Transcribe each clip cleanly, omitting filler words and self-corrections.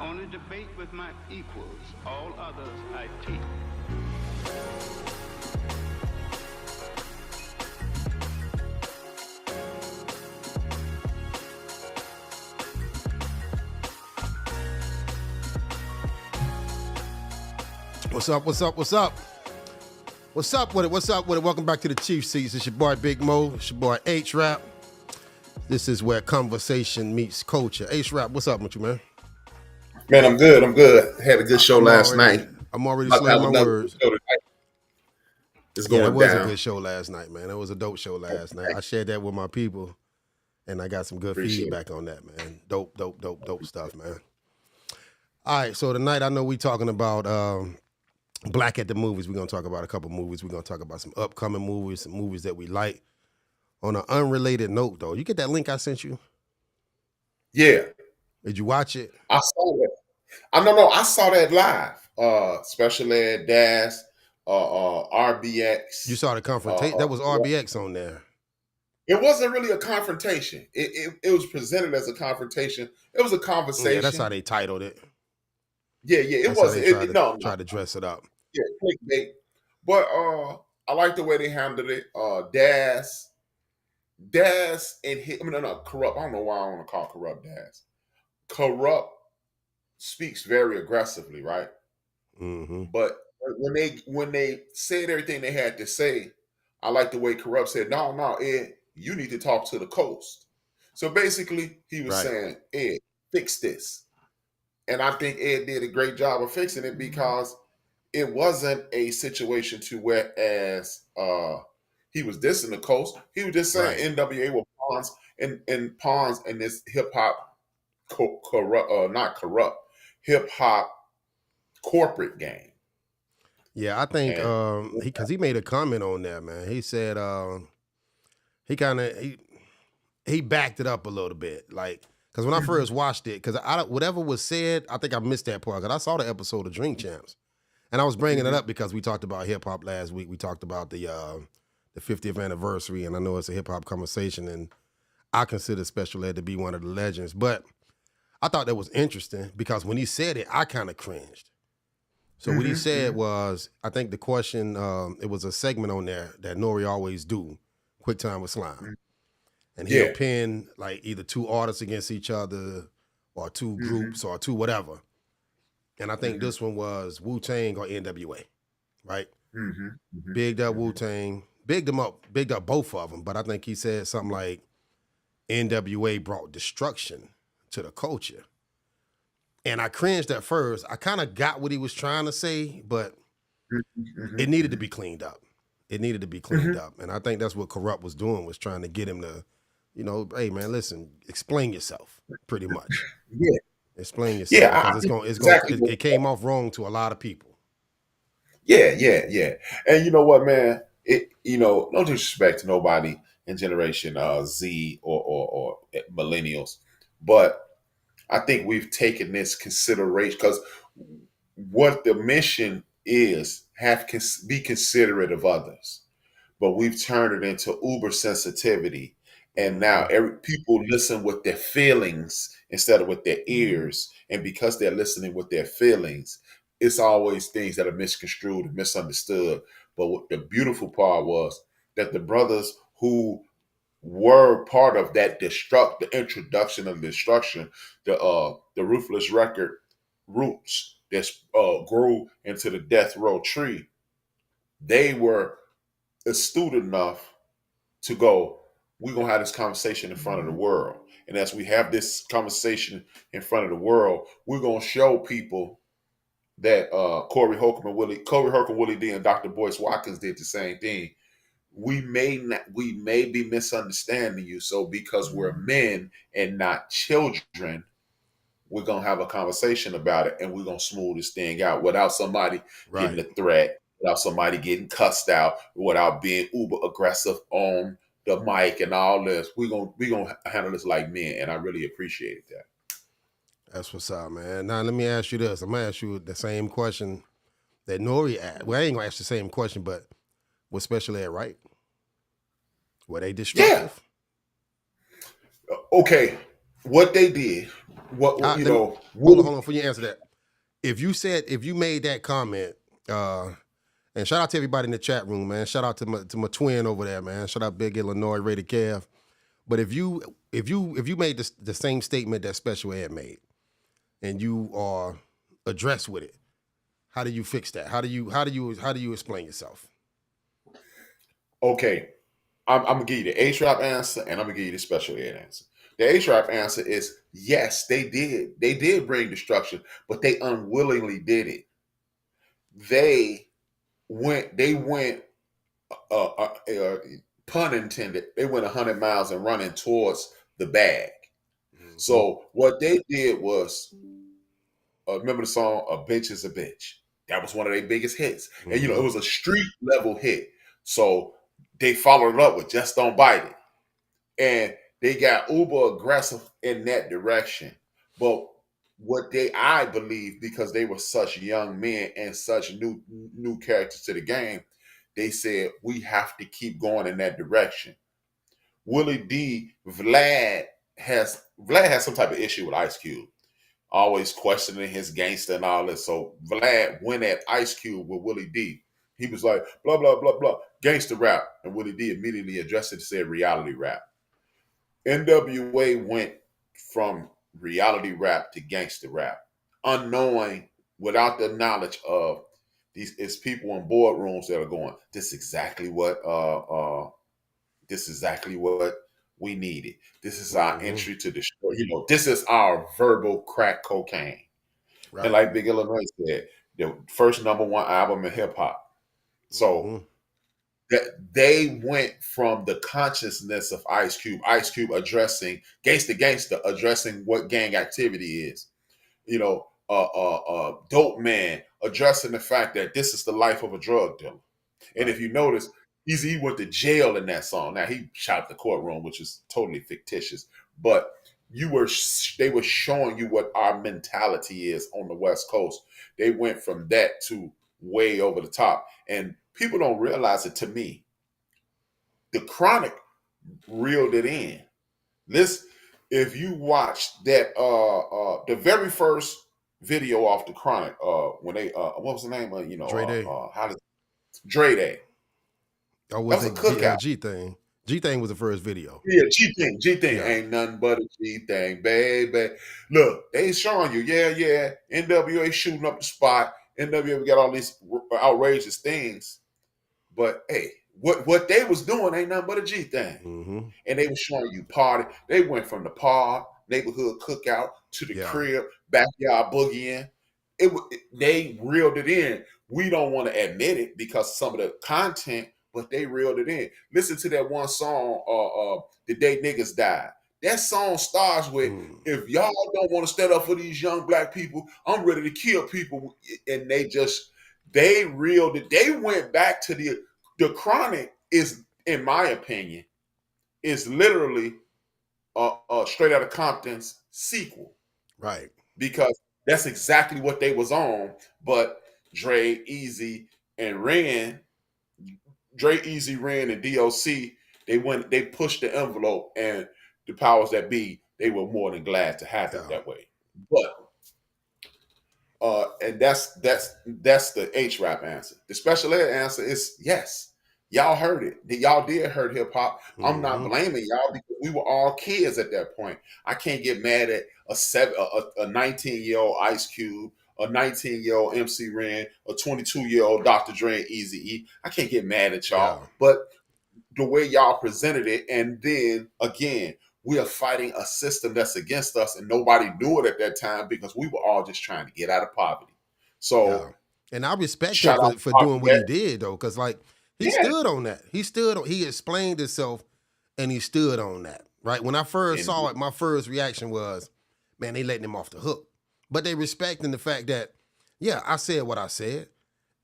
only debate with my equals. All others I teach. What's up? What's up? What's up? What's up with it? What's up with it? Welcome back to the Chief Seats. It's your boy Big Mo. It's your boy H-Rap. This is where conversation meets culture. H-Rap, what's up with you, man? Man, I'm good. I'm good. Had a good show last night. I'm already slaying my words. It's Yeah, going it was down. a good show last night, man. It was a dope show last night. I shared that with my people, and I got some good feedback on that, man. Dope stuff, man. All right, so tonight I know we talking about Black at the Movies. We're going to talk about a couple movies. We're going to talk about some upcoming movies, some movies that we like. On an unrelated note, though, you get that link I sent you? Yeah. Did you watch it? I saw that. I saw that live. Special Ed, DAS, RBX. You saw the confrontation? That was RBX on there. It wasn't really a confrontation. It was presented as a confrontation. It was a conversation. Yeah, that's how they titled it. Yeah. It wasn't. Tried to dress it up. Yeah, clickbait. But I like the way they handled it. DAS and Corrupt. I don't know why I want to call Corrupt DAS. Corrupt speaks very aggressively, right? Mm-hmm. But when they said everything they had to say, I like the way Corrupt said, "No, Ed, you need to talk to the coast." So basically, he was saying, "Ed, fix this," and I think Ed did a great job of fixing it because it wasn't a situation to whereas he was dissing the coast. He was just saying NWA were pawns and this hip hop not corrupt hip hop corporate game. Yeah, I think he made a comment on that, man. He said he backed it up a little bit, like because when I first watched it, because whatever was said, I think I missed that part because I saw the episode of Drink Champs. And I was bringing it up because we talked about hip hop last week. We talked about the 50th anniversary, and I know it's a hip hop conversation, and I consider Special Ed to be one of the legends. But I thought that was interesting because when he said it, I kind of cringed. So what he said was, I think the question, it was a segment on there that Nori always do, Quick Time with Slime. And he'll pin like either two artists against each other or two groups or two whatever. And I think this one was Wu-Tang or NWA, right? Bigged up Wu-Tang, bigged up both of them. But I think he said something like NWA brought destruction to the culture. And I cringed at first. I kind of got what he was trying to say, but it needed to be cleaned up. It needed to be cleaned up. And I think that's what Corrupt was doing, was trying to get him to, hey man, listen, explain yourself, pretty much. Yeah. Explain yourself. Because it came off wrong to a lot of people. Yeah. And you know what, man? No disrespect to nobody in Generation Z or millennials, but I think we've taken this consideration because what the mission is, be considerate of others, but we've turned it into uber sensitivity. And now people listen with their feelings instead of with their ears. And because they're listening with their feelings, it's always things that are misconstrued and misunderstood. But what the beautiful part was that the brothers who were part of that the introduction of destruction, the Ruthless record roots that grew into the Death Row tree, they were astute enough to go, we're going to have this conversation in front of the world. And as we have this conversation in front of the world, we're going to show people that Corey Holcomb, Willie D, and Dr. Boyce Watkins did the same thing. We may be misunderstanding you. So because we're men and not children, we're going to have a conversation about it and we're going to smooth this thing out without somebody getting a threat, without somebody getting cussed out, without being uber aggressive on the mic and all this. We're gonna handle this like men, and I really appreciated that. That's what's up, man. Now let me ask you this. I'm gonna ask you the same question that Nori asked. Well, I ain't gonna ask the same question, but was Special Ed right? Were they destructive? Yeah. Okay. what they did, Let me, hold on before you answer that. If you made that comment, and shout out to everybody in the chat room, man. Shout out to my twin over there, man. Shout out Big Illinois Rated Kev. But if you made the same statement that Special Ed made, and you are addressed with it, how do you fix that? How do you explain yourself? Okay, I'm gonna give you the H-Rap answer, and I'm gonna give you the Special Ed answer. The H-Rap answer is yes, they did. They did bring destruction, but they unwillingly did it. They went. Pun intended. They went 100 miles and running towards the bag. Mm-hmm. So what they did was, remember the song "A Bitch Is a Bitch"? That was one of their biggest hits, mm-hmm. And it was a street level hit. So they followed it up with "Just Don't Bite It," and they got uber aggressive in that direction. But what I believe, because they were such young men and such new characters to the game, they said we have to keep going in that direction. Willie D, Vlad has some type of issue with Ice Cube, always questioning his gangster and all this. So Vlad went at Ice Cube with Willie D. He was like, blah, blah, blah, blah, gangster rap. And Willie D immediately addressed it and said reality rap. NWA went from reality rap to gangster rap, unknowing, without the knowledge of these. It's people in boardrooms that are going, this is exactly what we needed. This is our entry to destroy. This is our verbal crack cocaine. Right. And like Big Illinois said, the first #1 album in hip hop. So that they went from the consciousness of Ice Cube addressing gangster, addressing what gang activity is. Dope Man addressing the fact that this is the life of a drug dealer. And if you notice, Eazy went to jail in that song. Now he shot the courtroom, which is totally fictitious, but they were showing you what our mentality is on the West Coast. They went from that to way over the top, and people don't realize it. To me, the Chronic reeled it in. If you watch that, the very first video off the Chronic, when they, what was the name of, Dre Day. Dre Day. Oh, was it cookout? G Thing. G Thing was the first video. Yeah, G Thing. Yeah. Ain't nothing but a G Thing, baby. Look, they showing you, yeah. NWA shooting up the spot. NWA got all these outrageous things, but hey, what they was doing ain't nothing but a G Thing. Mm-hmm. And they was showing you party. They went from the pod, neighborhood cookout, to the crib, backyard boogieing. They reeled it in. We don't want to admit it because some of the content, but they reeled it in. Listen to that one song, The Day Niggas Died. That song starts with, if y'all don't want to stand up for these young black people, I'm ready to kill people. And they reeled it. They went back to the Chronic is, in my opinion, is literally Straight Outta Compton's sequel. Right. Because that's exactly what they was on. But Dre, Eazy, and Ren, and DOC, they pushed the envelope, and the powers that be, they were more than glad to have it that way. But and that's the H-Rap answer. The Special Ed answer is yes. Y'all heard it. Y'all did hurt hip hop. Mm-hmm. I'm not blaming y'all because we were all kids at that point. I can't get mad at a 19-year-old Ice Cube, a 19-year-old MC Ren, a 22-year-old Dr. Dre and Eazy-E. I can't get mad at y'all. Yeah. But the way y'all presented it, and then again, we are fighting a system that's against us, and nobody knew it at that time because we were all just trying to get out of poverty. So, and I respect him for doing what he did, though, because he stood on that. He explained himself, and he stood on that. Right? When I first saw it, my first reaction was, man, they letting him off the hook. But they respecting the fact that, yeah, I said what I said,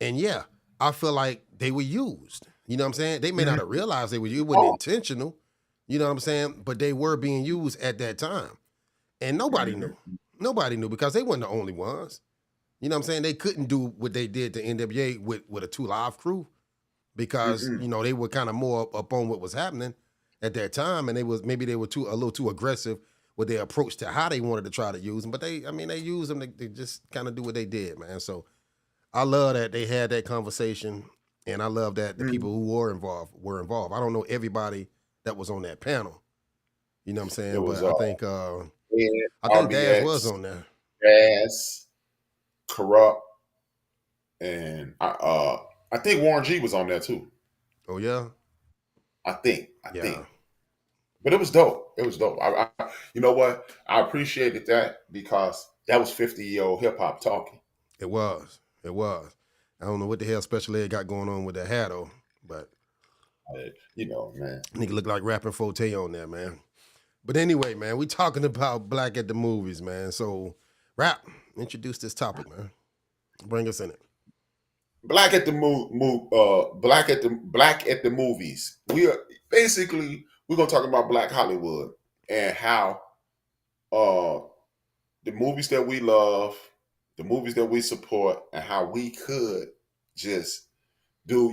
and yeah, I feel like they were used. You know what I'm saying? They may not have realized they were used. It wasn't intentional. You know what I'm saying? But they were being used at that time. And nobody knew. Nobody knew because they weren't the only ones. You know what I'm saying? They couldn't do what they did to NWA with a 2 Live crew because, they were kind of more up on what was happening at that time. And maybe they were a little too aggressive with their approach to how they wanted to try to use them. But they used them to just kind of do what they did, man. So I love that they had that conversation, and I love that the people who were involved. I don't know everybody that was on that panel. You know what I'm saying? It was But I think Daz was RBX, on there. Gas, Corrupt, and I think Warren G was on there too. Oh yeah, I think. yeah. But it was dope. It was dope. You know what? I appreciated that because that was 50-year-old hip hop talking. It was. It was. I don't know what the hell Special Ed got going on with that hat though, but You know, man. nigga look like rapping Forte on there, man. But anyway, man, we talking about Black at the Movies, man. So, Rap, introduce this topic, man. Bring us in it. Black at the Black at the movies. We're gonna talk about Black Hollywood and how the movies that we love, the movies that we support, and how we could just do,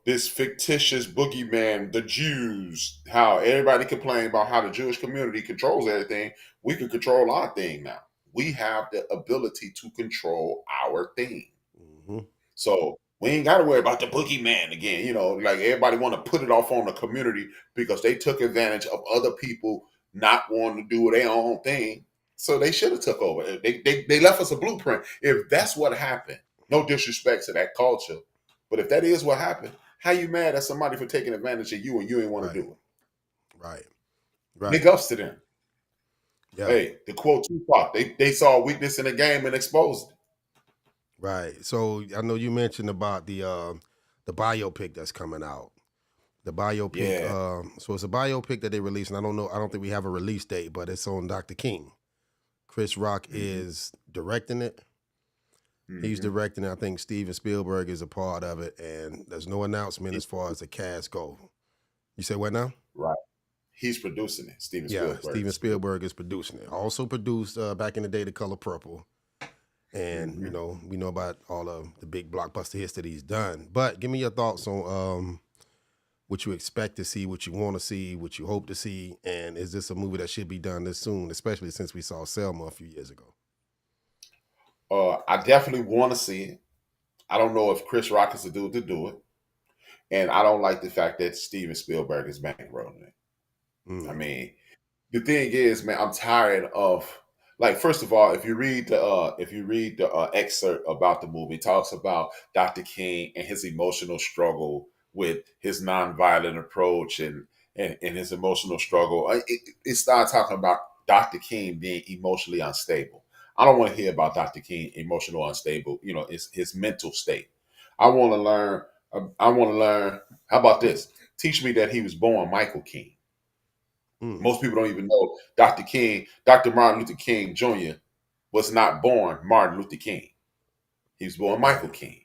this fictitious boogeyman, the Jews, how everybody complain about how the Jewish community controls everything. We can control our thing now. We have the ability to control our thing. Mm-hmm. So we ain't got to worry about the boogeyman again. Like everybody want to put it off on the community because they took advantage of other people not wanting to do their own thing. So they should have took over. They left us a blueprint. If that's what happened, no disrespect to that culture, but if that is what happened, how you mad at somebody for taking advantage of you and you ain't want to do it? Right. Big ups to them. Yeah. Hey, to quote Tupac, they saw a weakness in the game and exposed it. Right. So I know you mentioned about the biopic that's coming out. The biopic. Yeah. So it's a biopic that they released, and I don't think we have a release date, but it's on Dr. King. Chris Rock is directing it. He's directing it. I think Steven Spielberg is a part of it, and there's no announcement as far as the cast go. You say what now? Right. He's producing it. Steven Spielberg is producing it. Also produced back in the day The Color Purple. And, we know about all of the big blockbuster hits that he's done. But give me your thoughts on what you expect to see, what you want to see, what you hope to see, and is this a movie that should be done this soon, especially since we saw Selma a few years ago? I definitely want to see it. I don't know if Chris Rock is the dude to do it. And I don't like the fact that Steven Spielberg is bankrolling it. I mean, the thing is, man, I'm tired of, like, first of all, if you read the excerpt about the movie, it talks about Dr. King and his emotional struggle with his nonviolent approach and his emotional struggle. It starts talking about Dr. King being emotionally unstable. I don't want to hear about Dr. King emotional unstable. It's his mental state. I want to learn. How about this? Teach me that he was born Michael King. Most people don't even know Dr. Martin Luther King Jr. was not born Martin Luther King. He was born Michael King.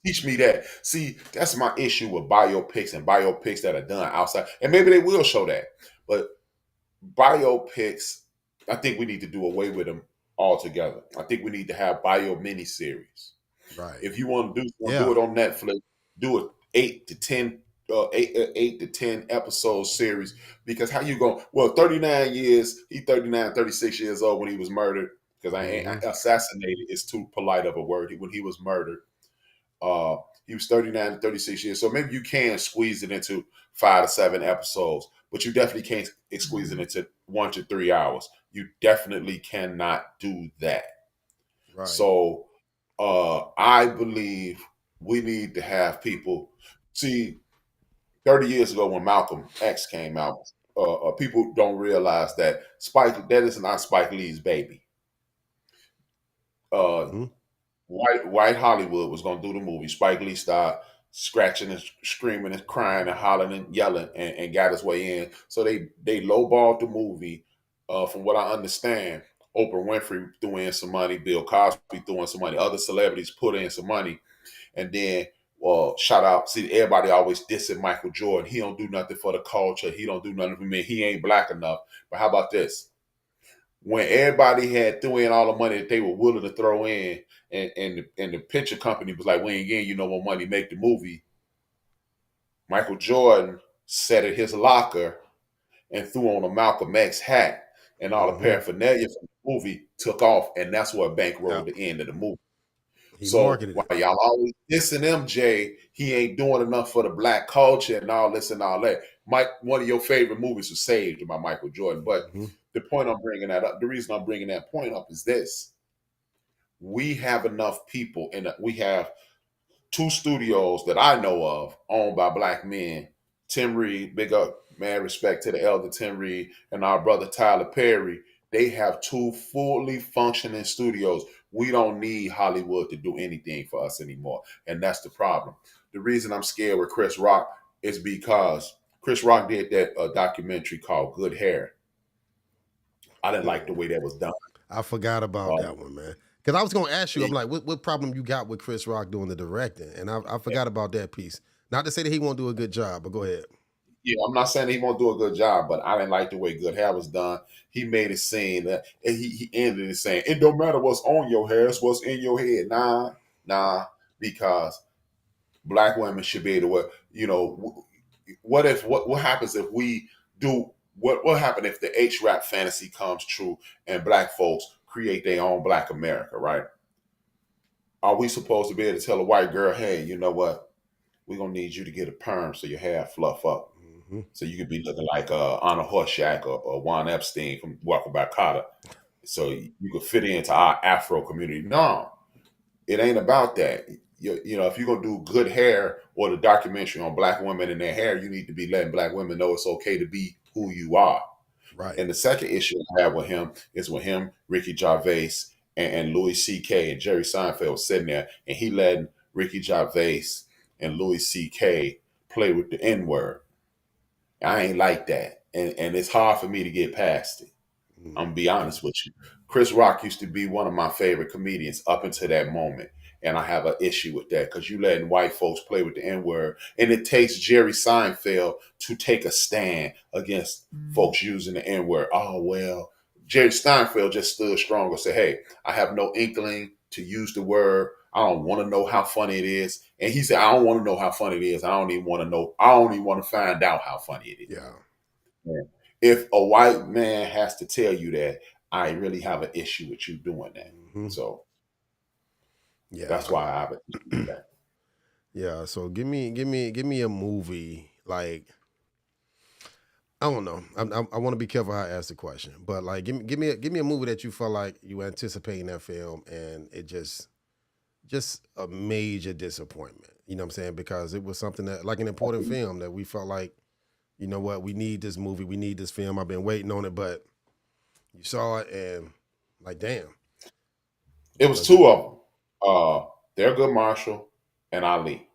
Teach me that. See, that's my issue with biopics and biopics that are done outside. And maybe they will show that. But biopics, I think we need to do away with them altogether. I think we need to have bio miniseries. Right. If you want to do it on Netflix, do it 8 to 10 episode series, because how you going? Well, 39 years, he 39, 36 years old when he was murdered, because assassinated is too polite of a word. When he was murdered, he was 39 to 36 years. So maybe you can squeeze it into 5 to 7 episodes, but you definitely can't squeeze it into 1 to 3 hours. You definitely cannot do that. Right. So I believe we need to have people see. 30 years ago, when Malcolm X came out, people don't realize that that is not Spike Lee's baby. White Hollywood was going to do the movie. Spike Lee started scratching and screaming and crying and hollering and yelling and got his way in. So they lowballed the movie. From what I understand, Oprah Winfrey threw in some money, Bill Cosby threw in some money, other celebrities put in some money, and then shout out. See, everybody always dissing Michael Jordan. He don't do nothing for the culture. He don't do nothing for me. He ain't black enough. But how about this? When everybody had threw in all the money that they were willing to throw in, and the picture company was like, we ain't getting you no more money, make the movie. Michael Jordan sat at his locker and threw on a Malcolm X hat. and all the Mm-hmm. paraphernalia from the movie took off, and that's what bankrolled Yep. the end of the movie. He So marketed it. while y'all always dissing MJ, he ain't doing enough for the black culture and all this and all that. Mike, one of your favorite movies was Saved by Michael Jordan. But Mm-hmm. the point I'm bringing that up, the reason I'm bringing that point up is this: we have enough people, and we have two studios that I know of owned by black men. Tim Reed, big up, man, respect to the elder Tim Reed and our brother Tyler Perry. They have two fully functioning studios. We don't need Hollywood to do anything for us anymore. And that's the problem. The reason I'm scared with Chris Rock is because Chris Rock did that documentary called Good Hair. I didn't like the way that was done. I forgot about that one, man. Because I was going to ask you, I'm like, what problem you got with Chris Rock doing the directing? And I forgot about that piece. Not to say that he won't do a good job, but go ahead. Yeah, I'm not saying he won't do a good job, but I didn't like the way Good Hair was done. He made it seem that, and he ended it saying, "It don't matter what's on your hair, it's what's in your head." Nah, because black women should be able to wear. What happens if we do what happened if the H rap fantasy comes true and black folks create their own Black America? Right? Are we supposed to be able to tell a white girl, "Hey, you know what? We're gonna need you to get a perm so your hair fluff up." Mm-hmm. So you could be looking like Anna Horshack or Juan Epstein from Walking by Carter. So you could fit into our Afro community. No, it ain't about that. If you're going to do Good Hair or the documentary on black women and their hair, you need to be letting black women know it's okay to be who you are. Right. And the second issue I have with him is with him, Ricky Gervais, and Louis C.K. and Jerry Seinfeld was sitting there, and he letting Ricky Gervais and Louis C.K. play with the N-word. I ain't like that. And it's hard for me to get past it. I'm gonna be honest with you. Chris Rock used to be one of my favorite comedians up until that moment. And I have an issue with that because you letting white folks play with the N-word. And it takes Jerry Seinfeld to take a stand against folks using the N-word. Oh, well, Jerry Seinfeld just stood strong and said, "Hey, I have no inkling to use the word. I don't want to know how funny it is." And he said, "I don't want to know how funny it is. I don't even want to know. I don't even want to find out how funny it is." Yeah. If a white man has to tell you that, I really have an issue with you doing that. Mm-hmm. So yeah, that's why I have an issue with that. Yeah. So give me a movie like. I don't know. I want to be careful how I ask the question, but like, give me a movie that you felt like you were anticipating that film and it just a major disappointment. You know what I'm saying? Because it was something that like an important film that we felt like, you know what, we need this movie, we need this film. I've been waiting on it, but you saw it and like, damn. It was two of them. Thurgood Marshall and Ali.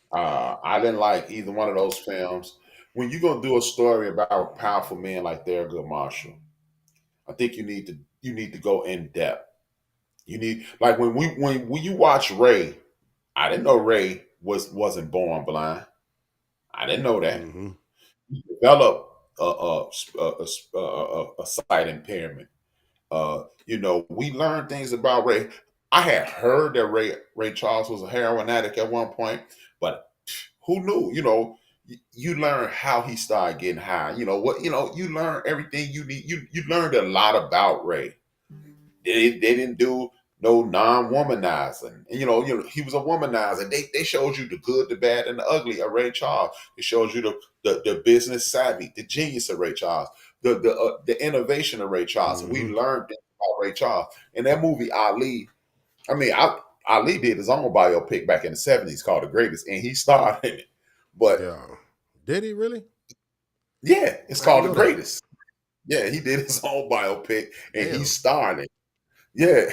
I didn't like either one of those films. When you're gonna do a story about powerful men like Thurgood Marshall, I think you need to go in depth. You need like when you watch Ray, I didn't know Ray wasn't born blind. I didn't know that. Mm-hmm. He developed a sight impairment. We learned things about Ray. I had heard that Ray Charles was a heroin addict at one point, but who knew? You learn how he started getting high. You learn everything you need. You learned a lot about Ray. They didn't do no non-womanizing. And, he was a womanizer. They showed you the good, the bad, and the ugly of Ray Charles. It shows you the business savvy, the genius of Ray Charles, the innovation of Ray Charles. And we learned about Ray Charles. In that movie, Ali, Ali did his own biopic back in the 70s called The Greatest, and he starred in it. But yeah, did he really? Yeah, it's called The Greatest. Yeah, he did his own biopic, and he starred in it. Yeah,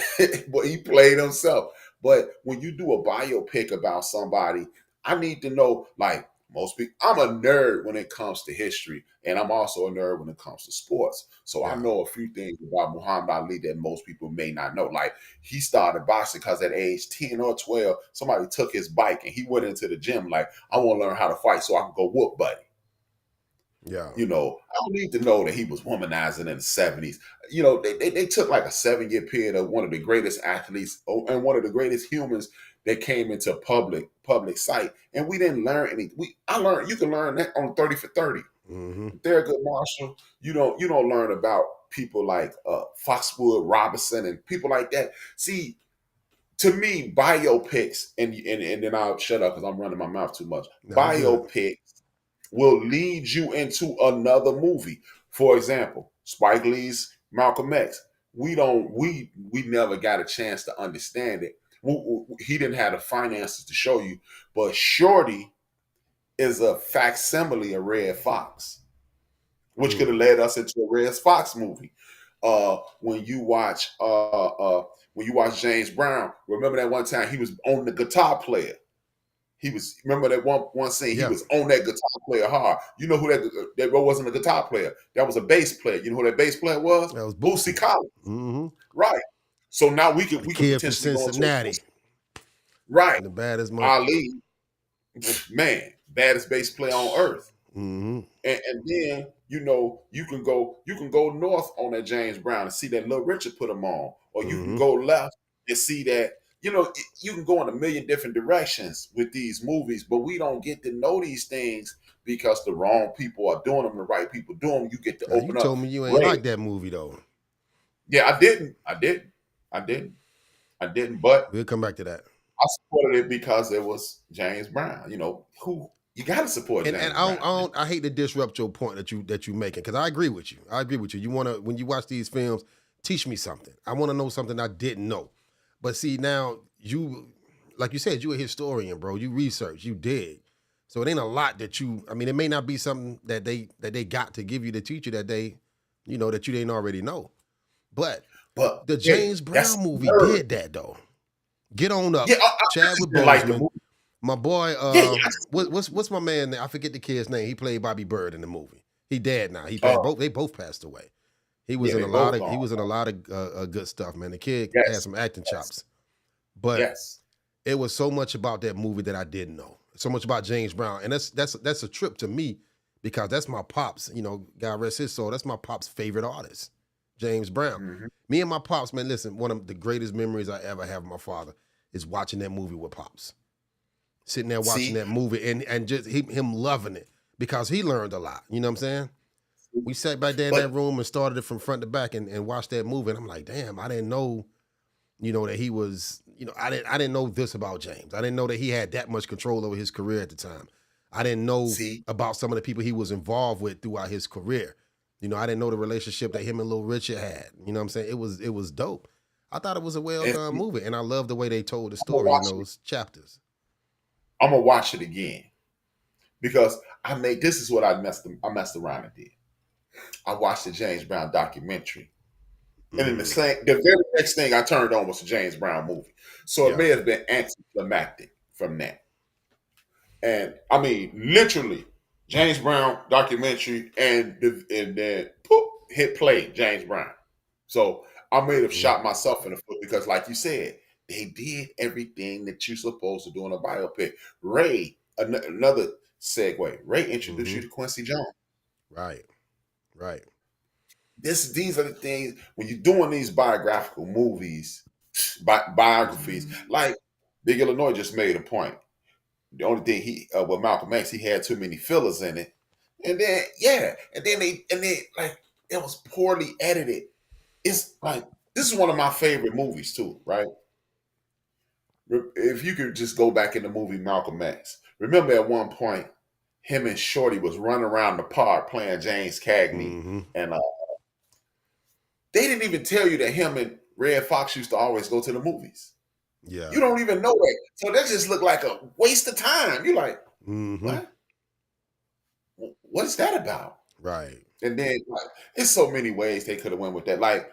but he played himself. But when you do a biopic about somebody, I need to know, like most people, I'm a nerd when it comes to history, and I'm also a nerd when it comes to sports. So I know a few things about Muhammad Ali that most people may not know. Like he started boxing because at age 10 or 12, somebody took his bike and he went into the gym like, I want to learn how to fight so I can go whoop buddy. Yeah. I don't need to know that he was womanizing in the 70s. They took like a 7-year period of one of the greatest athletes and one of the greatest humans that came into public sight. And we didn't learn anything. I learned you can learn that on 30 for 30. Mm-hmm. Thurgood Marshall. You don't learn about people like Foxwood Robinson and people like that. See, to me, biopics, and then I'll shut up because I'm running my mouth too much. No, you good. Biopics will lead you into another movie. For example, Spike Lee's Malcolm X. We never got a chance to understand it. He didn't have the finances to show you, but Shorty is a facsimile of Red Fox, which could have led us into a Red Fox movie. When you watch James Brown, remember that one time he was on the guitar player. He was, remember that one scene, Yeah. he was on that guitar player hard. You know who that wasn't a guitar player. That was a bass player. You know who that bass player was? That was Bootsy Collins. Mm-hmm. Right. So now we The could kid from potentially go into Cincinnati. right. And the baddest monkey. Ali, man, baddest bass player on earth. Mm-hmm. And then you can go north on that James Brown and see that Little Richard put him on, or you can go left and see that you can go in a million different directions with these movies, but we don't get to know these things because the wrong people are doing them, the right people doing them. You get to open You up. told me you ain't Ray. like that movie though. Yeah, I didn't. But We'll come back to that. I supported it because it was James Brown. Who you got to support. And James Brown. I hate to disrupt your point that you making, because I agree with you. You want to, when you watch these films, teach me something. I want to know something I didn't know. But see, now you, like you said, you a historian, bro. You research, you dig. So it ain't a lot that it may not be something that they got to give you to teach you that that you didn't already know. But the James Brown movie did that though. Get on up. Yeah, Chadwick Boseman. like the movie. My boy, what's my man name? I forget the kid's name. He played Bobby Bird in the movie. He dead now. They both passed away. He was in a lot of good stuff, man. The kid had some acting chops. But it was so much about that movie that I didn't know. So much about James Brown. And that's a trip to me, because that's my pops, God rest his soul. That's my pops' favorite artist, James Brown. Mm-hmm. Me and my pops, man, listen, one of the greatest memories I ever have of my father is watching that movie with pops. Sitting there watching that movie and just him loving it, because he learned a lot. You know what I'm saying? We sat back there in that room and started it from front to back and watched that movie. And I'm like, damn, I didn't know, that he was, I didn't know this about James. I didn't know that he had that much control over his career at the time. I didn't know about some of the people he was involved with throughout his career. I didn't know the relationship that him and Little Richard had. You know what I'm saying? It was dope. I thought it was a well-done movie, and I love the way they told the story in those chapters. I'm gonna watch it again, because this is what I messed around and did. I watched the James Brown documentary, and then the very next thing I turned on was the James Brown movie. So it may have been anticlimactic from that. And I mean, literally, James Brown documentary, and then poof, hit play, James Brown. So I may have shot myself in the foot, because, like you said, they did everything that you're supposed to do in a biopic. Ray, another segue. Ray introduced you to Quincy Jones. Right. These are the things when you're doing these biographical movies, biographies. Like Big Illinois just made a point. The only thing with Malcolm X, he had too many fillers in it, and then they like, it was poorly edited. It's like, this is one of my favorite movies too, right? If you could just go back in the movie Malcolm X, remember at one point, him and Shorty was running around the park playing James Cagney, and they didn't even tell you that him and Red Fox used to always go to the movies. Yeah, you don't even know that, so that just looked like a waste of time. You're like, what? What is that about? Right. And then, like, there's so many ways they could have went with that. Like,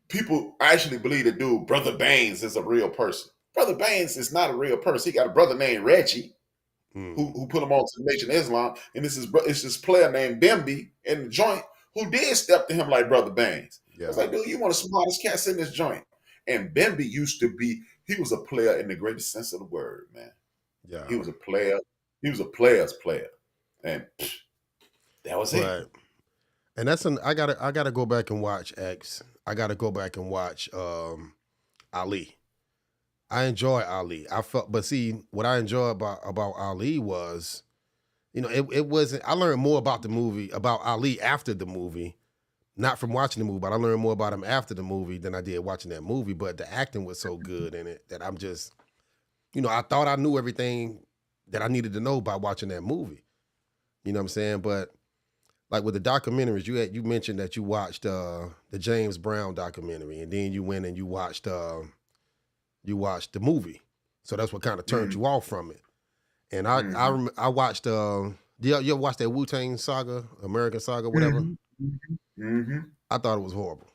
people actually believe the dude Brother Baines is a real person. Brother Baines is not a real person. He got a brother named Reggie, who put him on to Nation of Islam, and it's this player named Bimby in the joint who did step to him like Brother Baines. Yeah. I was like, dude, you want the smartest cats in this joint? And Bimby he was a player in the greatest sense of the word, man. Yeah, he was a player. He was a player's player, and that was it. And I gotta go back and watch X. I gotta go back and watch Ali. I enjoy Ali. But see, what I enjoy about Ali was it wasn't. I learned more about the movie, about Ali after the movie, not from watching the movie, but I learned more about him after the movie than I did watching that movie. But the acting was so good in it that I'm just, I thought I knew everything that I needed to know by watching that movie. You know what I'm saying? But like with the documentaries, you mentioned that you watched the James Brown documentary, and then you went and you watched the movie. So that's what kind of turned you off from it. And I watched. You ever watch that Wu-Tang Saga, American Saga, whatever? I thought it was horrible.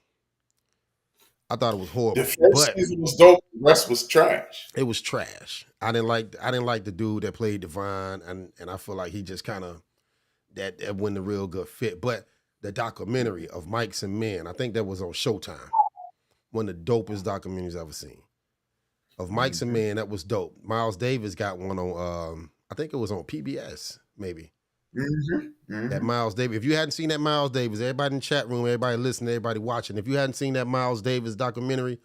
The first But season was dope. The rest was trash. it was trash. I didn't like the dude that played Divine, and I feel like he just kind of that wasn't a real good fit. But the documentary of Mikes and Men, I think that was on Showtime. One of the dopest documentaries I've ever seen. Of Mikes and Men, that was dope. Miles Davis got one on I think it was on PBS, maybe. That Miles Davis. If you hadn't seen that Miles Davis, everybody in the chat room, everybody listening, everybody watching, if you hadn't seen that Miles Davis documentary,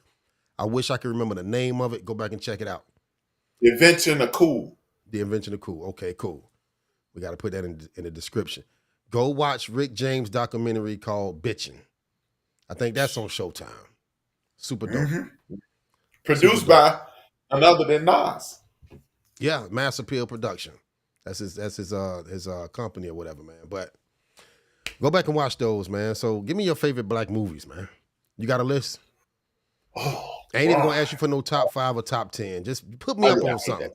I wish I could remember the name of it. Go back and check it out. The Invention of Cool. The Invention of Cool. Okay, cool. We got to put that in the description. Go watch Rick James documentary called Bitchin'. I think that's on Showtime. Super dope. Produced by none other than Nas. Yeah, Mass Appeal Production. That's his company or whatever, man. But go back and watch those, man. So give me your favorite black movies, man. You got a list? Oh, I ain't even gonna ask you for no top 5 or top 10. Just put me up on something.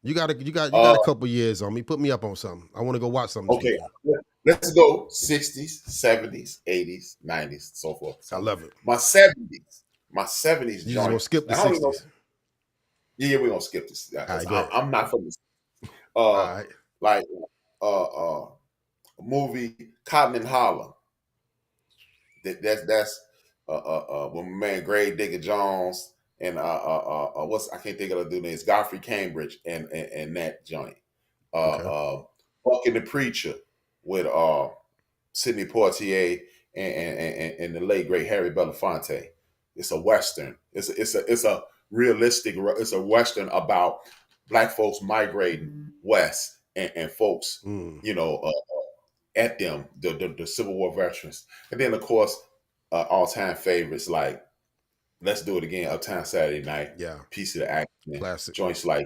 You got a couple years on me. Put me up on something. I want to go watch something. Okay, let's go 60s, 70s, 80s, 90s, so forth. I love it. My 70s You just joint. gonna skip the 60s. Yeah, we're gonna skip this. Right, I'm not from this. All right. Like a movie Cotton and Holler. That's when my man Greg Digger Jones and I can't think of the dude's name. It's Godfrey Cambridge and that joint. Buck and the Preacher with Sidney Poitier and the late great Harry Belafonte. It's a western. It's a realistic. It's a western about black folks migrating west and folks, at them the Civil War veterans, and then of course all time favorites like Let's Do It Again, Uptown Saturday Night, Piece of the Action, classic joints like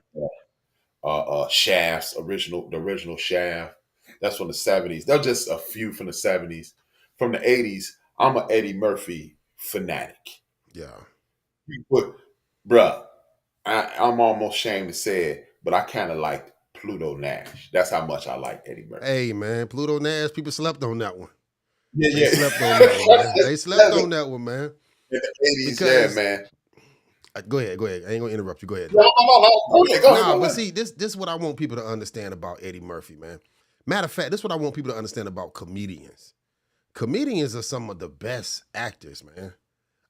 Shafts, the original Shaft. That's from the 70s. They're just a few from the 70s. From the 80s, I'm an Eddie Murphy fanatic. Yeah. But, bruh, I'm almost ashamed to say it, but I kind of like Pluto Nash. That's how much I like Eddie Murphy. Hey, man, Pluto Nash, people slept on that one. Yeah, They slept on that one, man. They slept on that one, man. In the 80s, man. Go ahead. I ain't gonna interrupt you. Go ahead. No, go ahead. But see, this is what I want people to understand about Eddie Murphy, man. Matter of fact, this is what I want people to understand about comedians. Comedians are some of the best actors, man.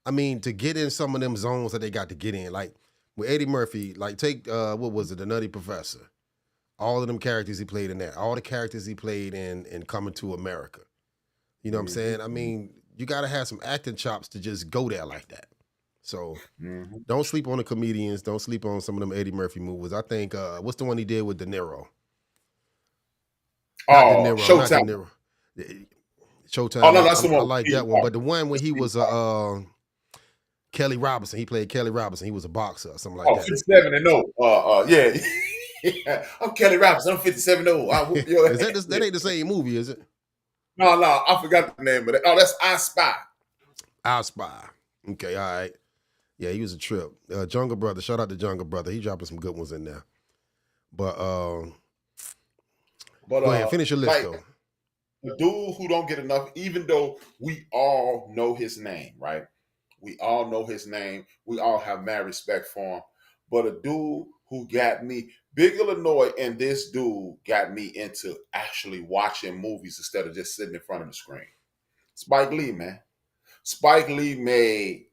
I mean, to get in some of them zones that they got to get in, like with Eddie Murphy, like take what was it, The Nutty Professor. All of them characters he played in that. All the characters he played in Coming to America. You know what I'm saying? I mean, you got to have some acting chops to just go there like that. So don't sleep on the comedians. Don't sleep on some of them Eddie Murphy movies. I think, what's the one he did with De Niro? Showtime. Showtime. Oh, no, that's the one. I like that one. But the one when he was Kelly Robinson, he played Kelly Robinson. He was a boxer or something like that. 57 and 0. Yeah. I'm Kelly Robinson. I'm 57 and 0. I whoop your ass. That ain't the same movie, is it? No, I forgot the name of it. Oh, that's I Spy. I Spy. Okay, all right. Yeah, he was a trip. Jungle Brother, shout out to Jungle Brother. He dropping some good ones in there. But go ahead, finish your list though. The dude who don't get enough, even though we all know his name, right? We all know his name. We all have mad respect for him. But a dude who got me, Big Illinois, and this dude got me into actually watching movies instead of just sitting in front of the screen. Spike Lee, man. Spike Lee made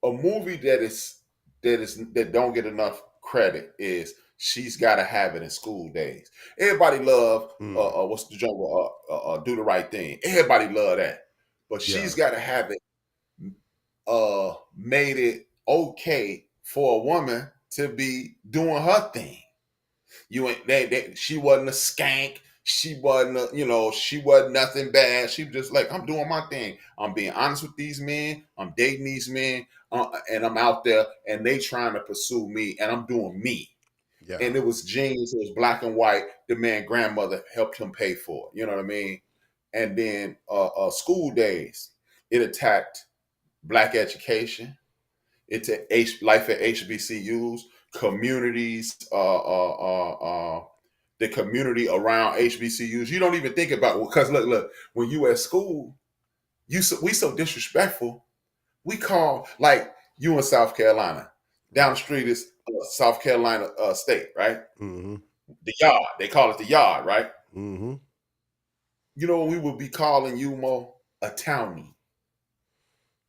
a movie that don't get enough credit is She's Gotta Have It in School Days. Everybody love what's the genre? Do the Right Thing. Everybody love that. But She's Gotta Have It made it okay for a woman to be doing her thing. You ain't she wasn't a skank. She wasn't she wasn't nothing bad. She was just like, I'm doing my thing. I'm being honest with these men. I'm dating these men, and I'm out there, and they trying to pursue me, and I'm doing me. Yeah. And it was jeans, it was black and white. The man grandmother helped him pay for it. You know what I mean? And then School Days, it attacked black education. It's life at HBCUs, communities, the community around HBCUs. You don't even think about, because look, when you at school, we so disrespectful. We call, like, you in South Carolina, down the street is South Carolina State, right? Mm-hmm. The yard, they call it the yard, right? Mm-hmm. You know, we would be calling you more a townie.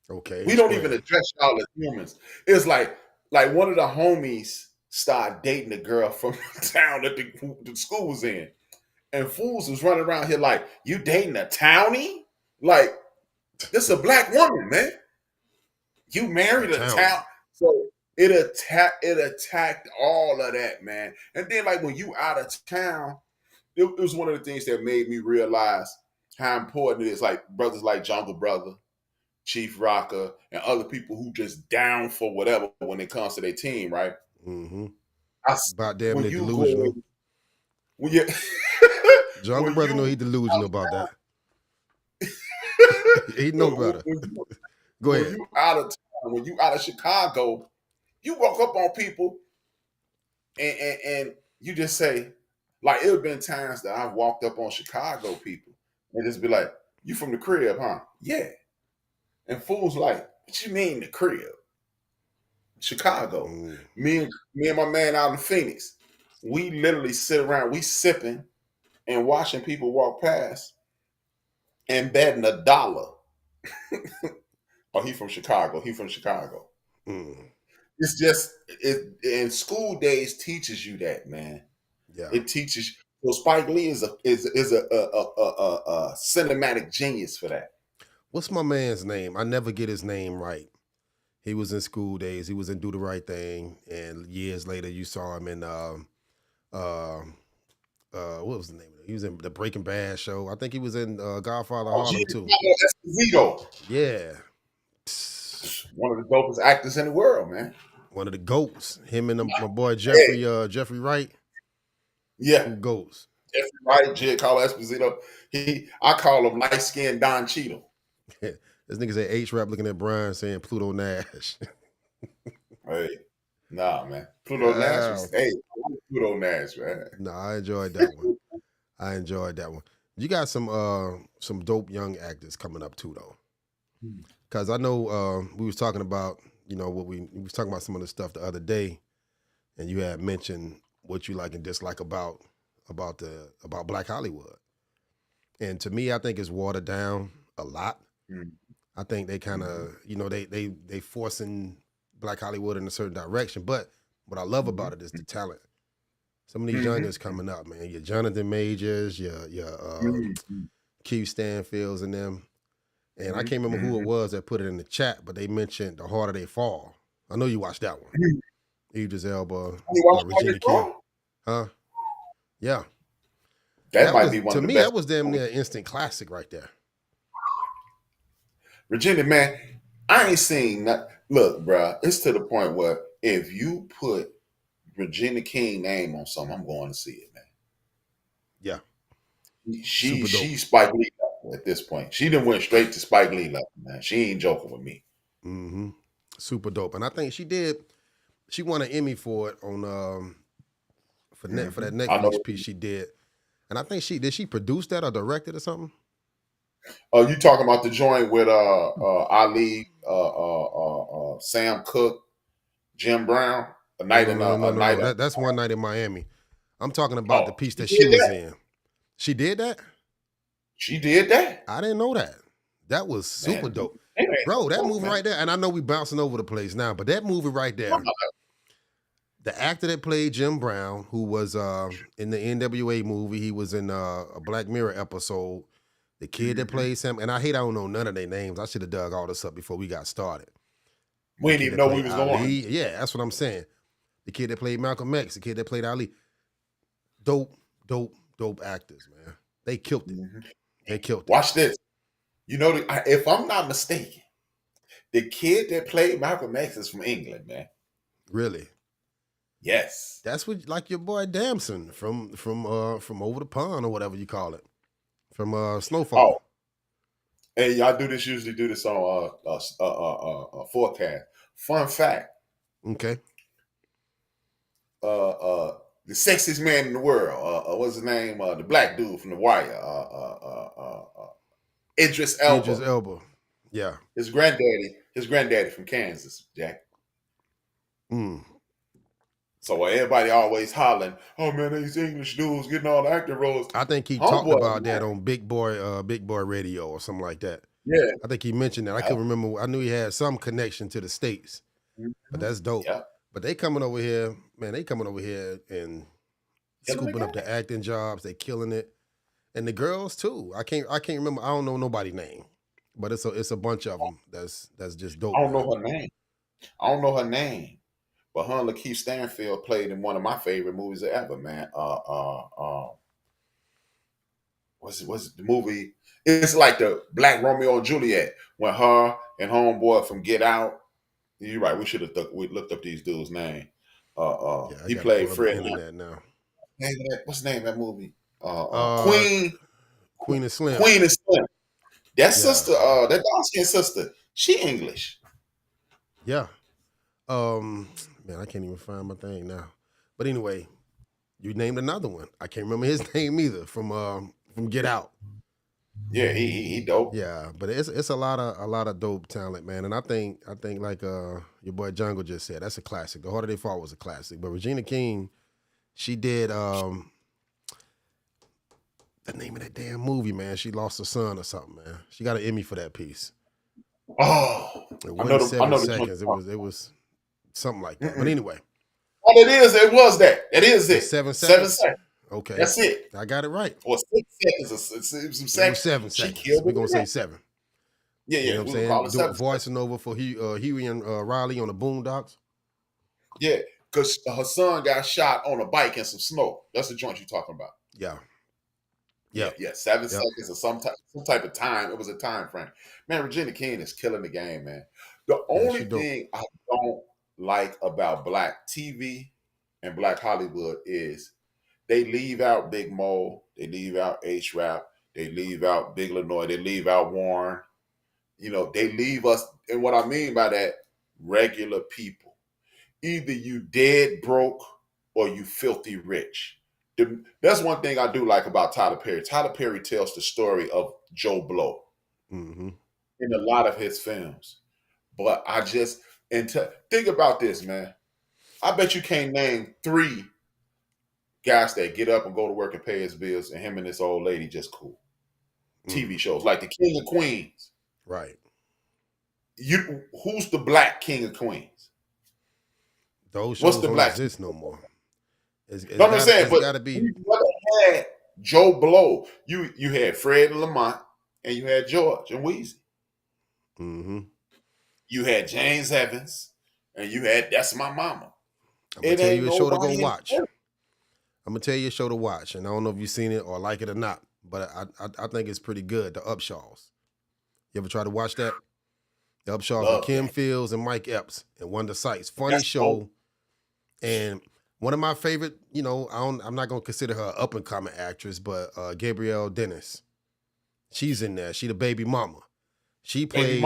Okay. We don't even address y'all as humans. It's like one of the homies started dating a girl from the town that the school was in. And fools was running around here like, you dating a townie? Like, this is a black woman, man. You married a town. So it attacked all of that, man. And then, like, when you out of town, it was one of the things that made me realize how important it is. Like brothers like Jungle Brother, Chief Rocker, and other people who just down for whatever when it comes to their team, right? Mm-hmm. About damn near delusional. Jungle Brother know he delusional about that. He know better. Go ahead. When you out of Chicago, you walk up on people and you just say, like, it have been times that I've walked up on Chicago people and just be like, you from the crib, huh? Yeah. And fools like, what you mean the crib? Chicago. Me and my man out in Phoenix, we literally sit around, we sipping and watching people walk past and betting $1. Oh, he from Chicago. He from Chicago. It's just, and School Days teaches you that, man. Yeah. It teaches. So Spike Lee is a cinematic genius for that. What's my man's name? I never get his name right. He was in School Days. He was in Do the Right Thing, and years later, you saw him in what was the name of it? He was in the Breaking Bad show. I think he was in Godfather Harlem too. Esposito. Yeah. One of the dopest actors in the world, man. One of the GOATs. Him and my boy Jeffrey Wright. Yeah. Who goes? Jeffrey Wright, Giancarlo Esposito. I call him light skinned Don Cheadle. This nigga said H-Rap looking at Brian saying Pluto Nash. Hey, nah, man. Pluto Nash. Pluto Nash, man. No, I enjoyed that one. You got some dope young actors coming up too, though. Because I know we was talking about, what we was talking about some of the stuff the other day, and you had mentioned what you like and dislike about Black Hollywood. And to me, I think it's watered down a lot. I think they kind of, they forcing Black Hollywood in a certain direction. But what I love about it is the talent. Some of these youngers coming up, man. Your Jonathan Majors, your Keith Stanfields and them. And I can't remember who it was that put it in the chat, but they mentioned The Harder They Fall. I know you watched that one. Idris Elba, Regina King. Huh? Yeah. That might be one to of the me, best. that was damn near instant classic right there. Regina, man, I ain't seen that. Look, bro, it's to the point where if you put Regina King name on something, I'm going to see it, man. Yeah. She's Spike Lee level at this point. She done went straight to Spike Lee level, man. She ain't joking with me. Mm-hmm. Super dope. And I think she won an Emmy for it on for that Netflix piece she did. And I think did she produce that or direct it or something? Oh, you talking about the joint with Ali, Sam Cooke, Jim Brown? No. That's One Night in Miami. I'm talking about the piece that she was in. She did that? She did that? I didn't know that. That was super dope. Bro, that movie right there, and I know we bouncing over the place now, but that movie right there, the actor that played Jim Brown, who was in the NWA movie, he was in a Black Mirror episode. The kid that plays him, and I don't know none of their names. I should have dug all this up before we got started. We didn't even know we was going. Yeah, that's what I'm saying. The kid that played Malcolm X, the kid that played Ali. Dope, dope actors, man. They killed it. Mhm. They killed it. Watch this. You know, if I'm not mistaken, the kid that played Malcolm X is from England, man. Really. Yes. That's what, like your boy Damson from over the pond or whatever you call it, from Snowfall. Oh, and y'all usually do this on forecast. Fun fact: Okay. the sexiest man in the world. What's his name? The black dude from The Wire. Idris Elba. Idris Elba. Yeah. His granddaddy from Kansas, Jack. Mm. So everybody always hollering, "Oh man, these English dudes getting all the acting roles." I think he Homeboy, talked about that on Big Boy Radio or something like that. Yeah. I think he mentioned that. I couldn't remember. I knew he had some connection to the States, but that's dope. Yeah. But they coming over here, man. They coming over here and scooping up the acting jobs. They killing it, and the girls too. I can't remember. I don't know nobody's name, but it's a bunch of them. That's just dope. I don't know her name. But her and Lakeith Stanfield played in one of my favorite movies ever, man. What's the movie? It's like the Black Romeo and Juliet when her and homeboy from Get Out. You're right. We looked up these dudes' name. He played Fred. Now. What's the name of that movie? Queen and Slim. Queen and Slim. That sister, that dark-skinned sister, she English. Yeah. Man, I can't even find my thing now. But anyway, you named another one. I can't remember his name either from Get Out. Yeah, he dope. Yeah, but it's a lot of dope talent, man. And I think like your boy Jungle just said, that's a classic. The Harder They Fall was a classic. But Regina King, she did the name of that damn movie, man. She lost her son or something, man. She got an Emmy for that piece. Oh, it wasn't 7 seconds. It was something like that. But anyway. Oh, it was that. It is it. 7 seconds. 7 seconds. Okay. That's it. I got it right. Or 6 seconds. It was 7 seconds. We're going to say 7. Yeah. You know what I'm saying? Voicing over for Huey and Riley on the Boondocks. Yeah, because her son got shot on a bike in some snow. That's the joint you're talking about. Yeah. 7 seconds or some type of time. It was a time frame. Man, Regina King is killing the game, man. The only thing I don't like about Black TV and Black Hollywood is they leave out Big Mo, they leave out H-Rap, they leave out Big Lanois, they leave out Warren. You know, they leave us, and what I mean by that, regular people. Either you dead broke or you filthy rich. That's one thing I do like about Tyler Perry. Tyler Perry tells the story of Joe Blow in a lot of his films. But think about this, man. I bet you can't name 3 guys that get up and go to work and pay his bills, and him and this old lady just cool. TV shows like the King of Queens. Right. Who's the Black King of Queens? Those shows don't exist no more. I'm saying, but gotta be. You had Joe Blow. You had Fred and Lamont, and you had George and Weezy. You had James Evans, and you had That's My Mama. I'm gonna tell you a show to go watch. I'm gonna tell you a show to watch, and I don't know if you've seen it or like it or not, but I think it's pretty good. The Upshaws. You ever try to watch that? The Upshaws with Kim Fields and Mike Epps and Wanda Sykes. Funny show. Cool. And one of my favorite, you know, I'm not gonna consider her an up and coming actress, but Gabrielle Dennis. She's in there. She the baby mama. She played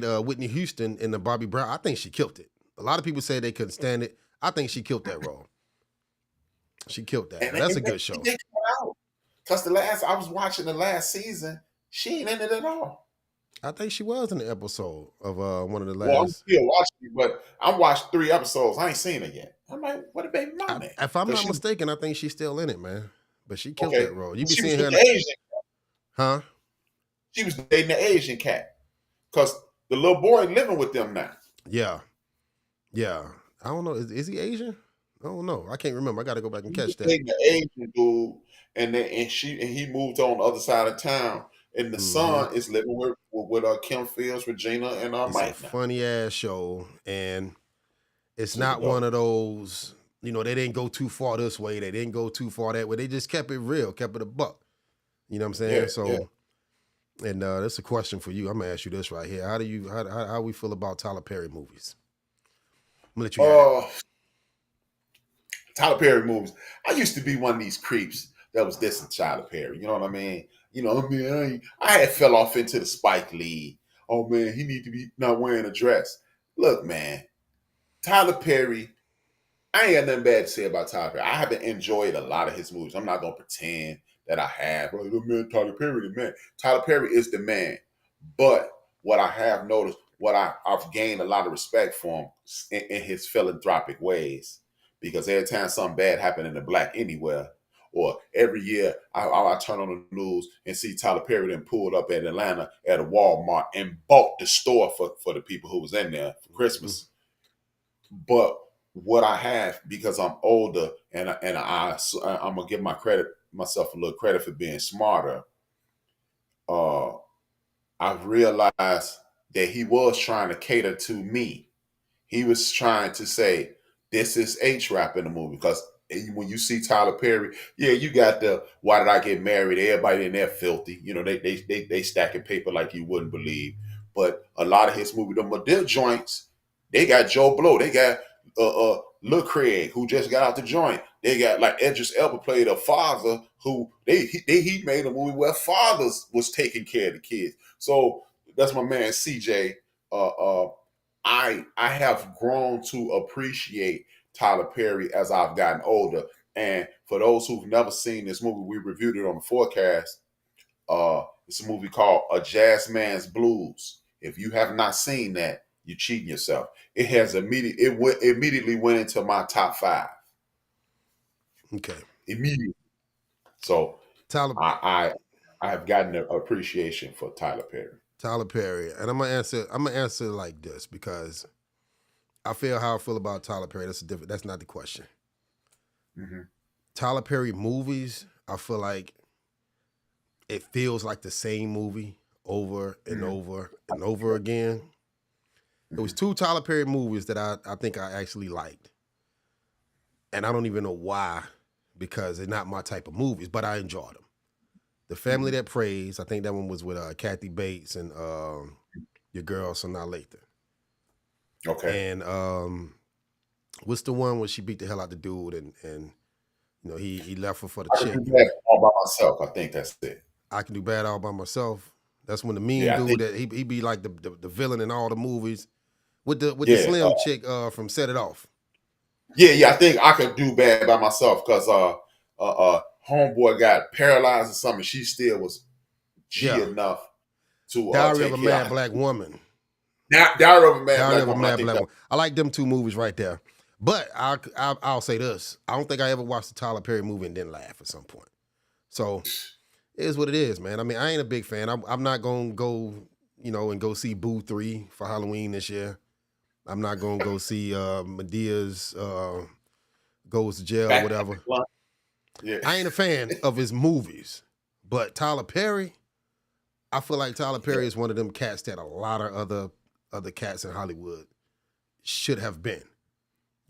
Whitney Houston in the Bobby Brown. I think she killed it. A lot of people say they couldn't stand it. I think she killed that role. She killed that. That's a good show. Because I was watching the last season, she ain't in it at all. I think she was in the episode of one of the last. Well, I'm still watching it, but I watched 3 episodes. I ain't seen it yet. I'm like, what a baby mama. If I'm not mistaken, I think she's still in it, man. But she killed that role. You be seeing her. Huh? She was dating the Asian cat. Because the little boy living with them now. Yeah. I don't know. Is he Asian? I don't know. I can't remember. I got to go back and catch that. Dating the Asian dude, and he moved on the other side of town. And the son is living with Kim Fields, Regina, and Mike. It's a funny ass show, and it's not one of those you know, they didn't go too far this way, they didn't go too far that way. They just kept it real, kept it a buck. You know what I'm saying? Yeah, So, and that's a question for you. I'm gonna ask you this right here. How we feel about Tyler Perry movies? I'm gonna let you have it. Tyler Perry movies. I used to be one of these creeps that was dissing Tyler Perry. You know what I mean? I had fell off into the Spike Lee. Oh man, he need to be not wearing a dress. Look, man, Tyler Perry. I ain't got nothing bad to say about Tyler Perry. I haven't enjoyed a lot of his movies. I'm not gonna pretend that I have. Oh, the man, Tyler Perry, the man. Tyler Perry is the man. But what I have noticed, I've gained a lot of respect for him in his philanthropic ways. Because every time something bad happened in the black anywhere, or every year I turn on the news and see Tyler Perry then pulled up at Atlanta at a Walmart and bought the store for the people who was in there for Christmas. But what I have, because I'm older and I'm gonna give myself a little credit for being smarter. I've realized that he was trying to cater to me. He was trying to say, this is H-Rap in the movie. Because when you see Tyler Perry, yeah, you got the Why Did I Get Married? Everybody in there filthy. You know, they stacking paper like you wouldn't believe. But a lot of his movies, the Madea joints, they got Joe Blow. They got Lil Craig, who just got out the joint. They got like Idris Elba played a father who he made a movie where fathers was taking care of the kids. So that's my man CJ. I have grown to appreciate Tyler Perry as I've gotten older. And for those who've never seen this movie, we reviewed it on the forecast. It's a movie called A Jazz Man's Blues. If you have not seen that, you're cheating yourself. It has immediately went into my top 5. Okay. Immediately. So Tyler I have gotten an appreciation for Tyler Perry. Tyler Perry, and I'm gonna answer like this because I feel how I feel about Tyler Perry. That's not the question. Mm-hmm. Tyler Perry movies, I feel like it feels like the same movie over and over and over again. There was 2 Tyler Perry movies that I think I actually liked. And I don't even know why, because they're not my type of movies, but I enjoyed them. The Family That Prays, I think that one was with Kathy Bates and your girl, Sanaa Lathan. Okay. And what's the one where she beat the hell out the dude and you know he left her for the chick? I can do that all by myself. I think that's it. I Can Do Bad All By Myself. That's when the mean dude that he be like the villain in all the movies with the slim chick from Set It Off. Yeah. I think I Could Do Bad by Myself because homeboy got paralyzed or something. She still was G enough to Diary take of a Mad Black Woman. Diary of a Mad Black Woman. I like them 2 movies right there. But I'll say this: I don't think I ever watched a Tyler Perry movie and didn't laugh at some point. So it is what it is, man. I mean, I ain't a big fan. I'm not gonna go, and go see Boo 3 for Halloween this year. I'm not gonna go see Medea's Goes to Jail or whatever. Yeah. I ain't a fan of his movies, but Tyler Perry, I feel like Tyler Perry is one of them cats that a lot of other cats in Hollywood should have been,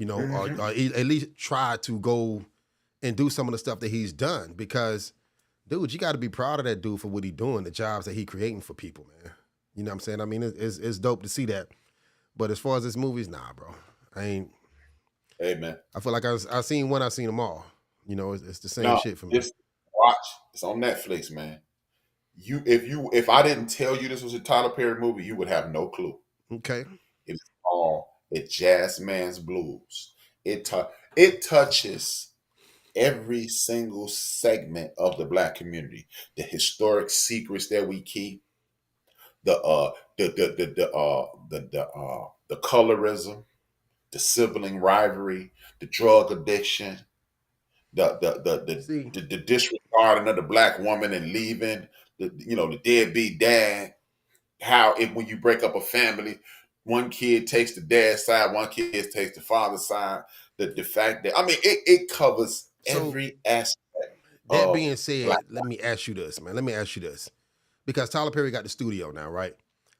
or at least try to go and do some of the stuff that he's done. Because, dude, you got to be proud of that dude for what he's doing, the jobs that he's creating for people, man. You know what I'm saying? I mean, it's dope to see that. But as far as his movies, nah, bro, I ain't. Hey, man. I feel like I seen one, I seen them all. It's the same shit for me. Just watch. It's on Netflix, man. If I didn't tell you this was a Tyler Perry movie, you would have no clue. Okay. It's called A Jazz Man's Blues. It touches every single segment of the Black community. The historic secrets that we keep, the colorism, the sibling rivalry, the drug addiction, the disregarding of the Black woman and leaving, the deadbeat dad. How when you break up a family, one kid takes the dad's side, one kid takes the father's side. The fact that it covers every aspect. That being said, let me ask you this, man. Let me ask you this, because Tyler Perry got the studio now, right?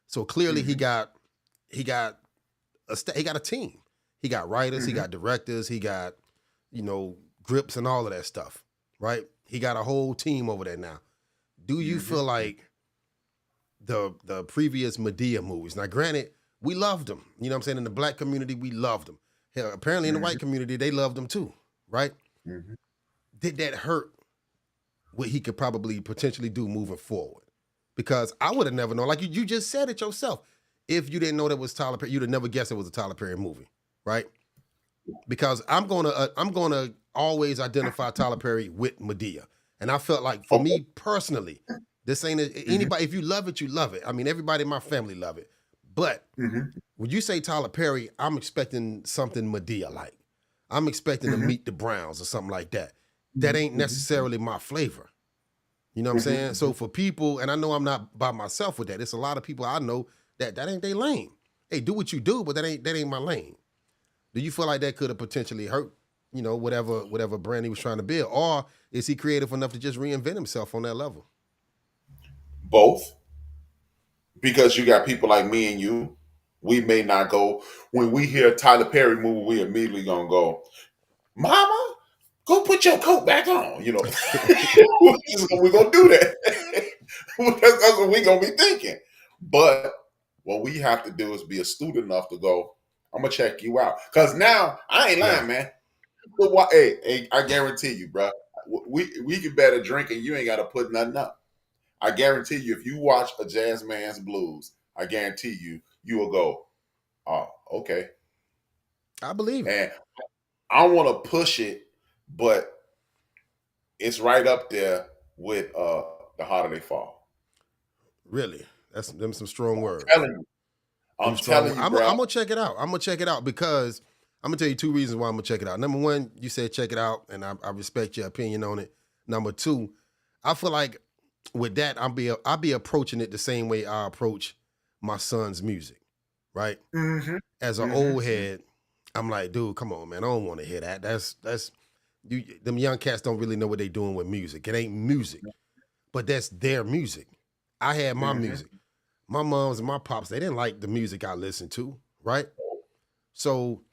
So clearly he got a team. He got writers, he got directors, he got grips and all of that stuff, right? He got a whole team over there now. Do you feel like the previous Madea movies? Now, granted, we loved them. You know what I'm saying? In the black community, we loved them. Hell, apparently in the white community, they loved them too, right? Did that hurt what he could probably potentially do moving forward? Because I would have never known. Like you just said it yourself. If you didn't know that was Tyler Perry, you'd have never guessed it was a Tyler Perry movie, right? Because I'm gonna always identify Tyler Perry with Madea, and I felt like for me personally, this ain't anybody. If you love it, you love it. I mean, everybody in my family love it. But when you say Tyler Perry, I'm expecting something Madea like. I'm expecting to meet the Browns or something like that. That ain't necessarily my flavor. You know what I'm saying? So for people, and I know I'm not by myself with that. It's a lot of people I know that ain't their lane. Hey, do what you do, but that ain't my lane. Do you feel like that could have potentially hurt, whatever brand he was trying to build? Or is he creative enough to just reinvent himself on that level? Both. Because you got people like me and you, we may not go. When we hear Tyler Perry movie, we immediately gonna go, Mama, go put your coat back on. We're gonna do that. That's what we're gonna be thinking. But what we have to do is be astute enough to go, I'm gonna check you out. Cause now I ain't lying, man. Hey, I guarantee you, bro. We can better drink and you ain't gotta put nothing up. I guarantee you, if you watch A Jazz Man's Blues, I guarantee you will go, oh, okay. I believe it. And I want to push it, but it's right up there with The Harder They Fall. Really? That's them some strong words. I'm telling you, bro. I'm gonna check it out. I'm gonna check it out because I'm gonna tell you two reasons why I'm gonna check it out. Number one, you said check it out, and I respect your opinion on it. Number two, I feel like with that, I'll be approaching it the same way I approach my son's music, right? As an old head, I'm like, dude, come on, man, I don't want to hear that. That's them young cats don't really know what they're doing with music. It ain't music, but that's their music. I had my music. My moms and my pops, they didn't like the music I listened to, right? So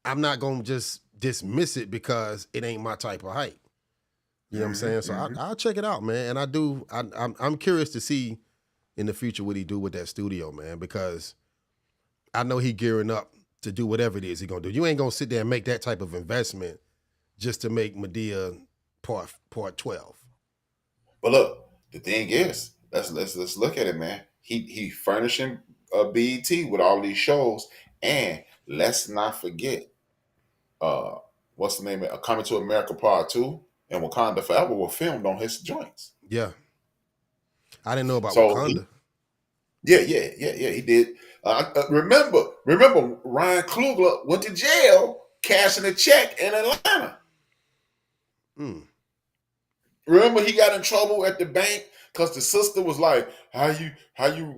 I'm not gonna just dismiss it because it ain't my type of hype. You know what I'm saying? So I'll check it out, man. And I'm curious to see in the future what he do with that studio, man, because I know he gearing up to do whatever it is he gonna do. You ain't gonna sit there and make that type of investment just to make Madea part 12. But look, the thing is, let's look at it, man. He furnishing a BET with all these shows, and let's not forget, what's the name of it? Coming to America Part 2 and Wakanda Forever were filmed on his joints. Yeah. I didn't know about Wakanda. Yeah, he did. Remember Ryan Coogler went to jail cashing a check in Atlanta. Remember he got in trouble at the bank because the sister was like, how you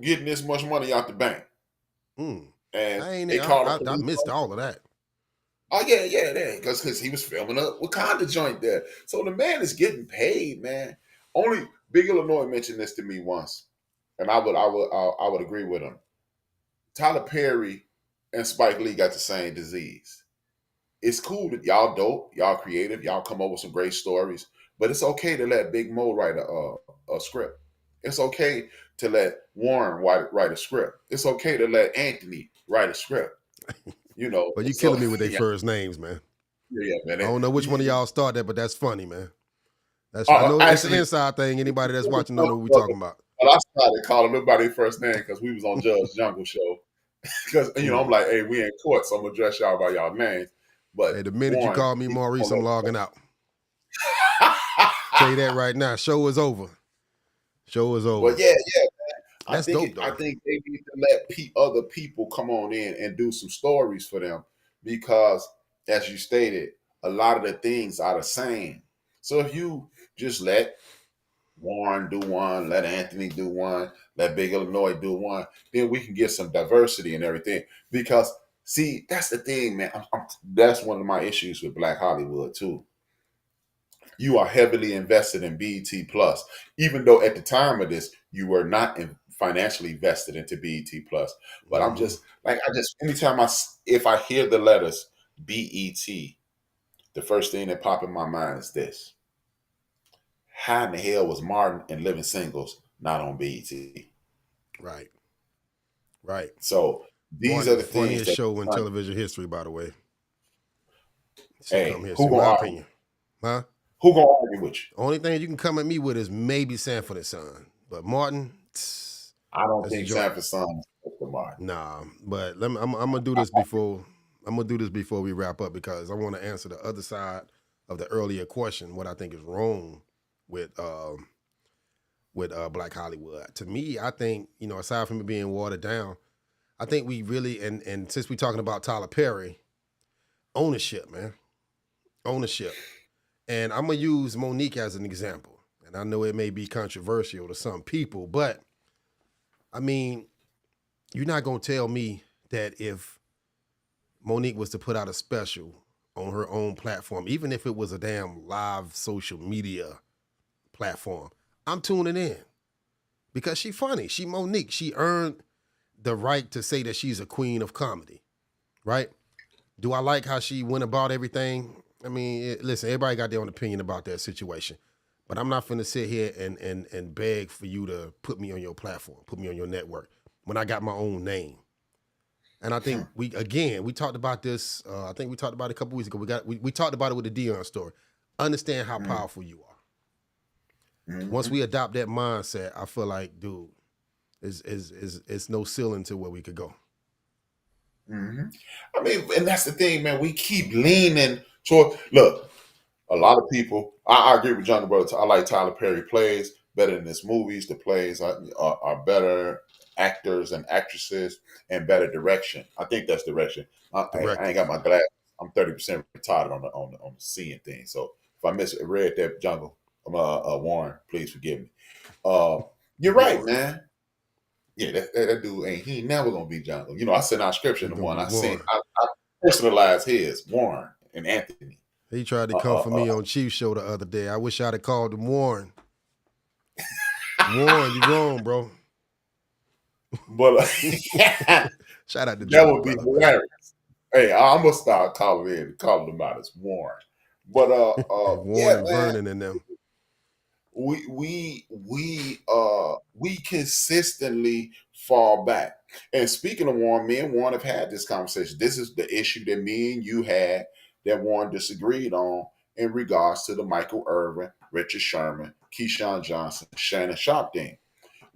getting this much money out the bank? And I missed all of that. Oh yeah, because he was filming a Wakanda joint there. So the man is getting paid, man. Only Big Illinois mentioned this to me once, and I would agree with him. Tyler Perry and Spike Lee got the same disease. It's cool that y'all dope, y'all creative, y'all come up with some great stories, but it's okay to let Big Mo write a script. It's okay to let Warren write a script. It's okay to let Anthony write a script. But you killing me with their first names, man. Yeah, man. I don't know which one of y'all started that, but that's funny, man. I know it's an inside thing. Anybody that's watching don't know what we're talking about. Well, I started calling nobody first name because we was on Judge Jungle show. Because I'm like, hey, we in court, so I'm gonna address y'all by y'all names. But hey, the minute you call me Maurice, I'm logging out. Tell you that right now. Show is over. But yeah, man. That's dope, though. I think they need to let other people come on in and do some stories for them because, as you stated, a lot of the things are the same. So if you just let Warren do one, let Anthony do one, let Big Illinois do one, then we can get some diversity and everything. Because, see, that's the thing, man. That's one of my issues with Black Hollywood, too. You are heavily invested in BET Plus, even though at the time of this, you were not financially vested into BET Plus. But anytime if I hear the letters BET, the first thing that popped in my mind is this: how in the hell was Martin and Living Singles not on BET? Right. Right. So these are Martin, the things funniest that, show in television history, by the way. Sitcom hey, who history, in gonna my argue? opinion. Huh? Who gonna argue with you? Only thing you can come at me with is maybe Sanford and Son. But Martin, I don't that's a think joint. Sanford Son is the Martin. Nah, but I'm gonna do this before we wrap up, because I want to answer the other side of the earlier question. What I think is wrong with Black Hollywood. To me, I think, aside from it being watered down, I think we really, and since we're talking about Tyler Perry, ownership, man, ownership. And I'm gonna use Monique as an example. And I know it may be controversial to some people, but I mean, you're not gonna tell me that if Monique was to put out a special on her own platform, even if it was a damn live social media platform, I'm tuning in because she funny. She Monique. She earned the right to say that she's a queen of comedy, right? Do I like how she went about everything? I mean, listen, everybody got their own opinion about that situation, but I'm not finna sit here and beg for you to put me on your platform, put me on your network when I got my own name. And I think we talked about this. I think we talked about it a couple weeks ago. We talked about it with the Dion story. Understand how powerful you are. Mhm. Once we adopt that mindset, I feel like, dude, it's no ceiling to where we could go. I mean, and that's the thing, man. We keep leaning toward. Look, a lot of people. I agree with John Brother. I like Tyler Perry plays better than his movies. The plays are better actors and actresses and better direction. I think that's direction. I ain't got my glass. I'm 30% retarded on the seeing thing. So if I misread that, Jungle, Warren, please forgive me. You're right, man. Yeah, that dude he ain't never gonna be Jungle. I sent our scripture to one. I personalized his Warren and Anthony. He tried to come for me on Chief Show the other day. I wish I'd have called him Warren. Warren, you wrong, bro. But shout out to that would be brother, hilarious. Man. Hey, I'm gonna start calling them out as Warren. But Warren yeah, and man, Vernon and them. we consistently fall back. And speaking of Warren, me and Warren have had this conversation. This is the issue that me and you had that Warren disagreed on in regards to the Michael Irvin, Richard Sherman, Keyshawn Johnson, Shannon Sharp thing.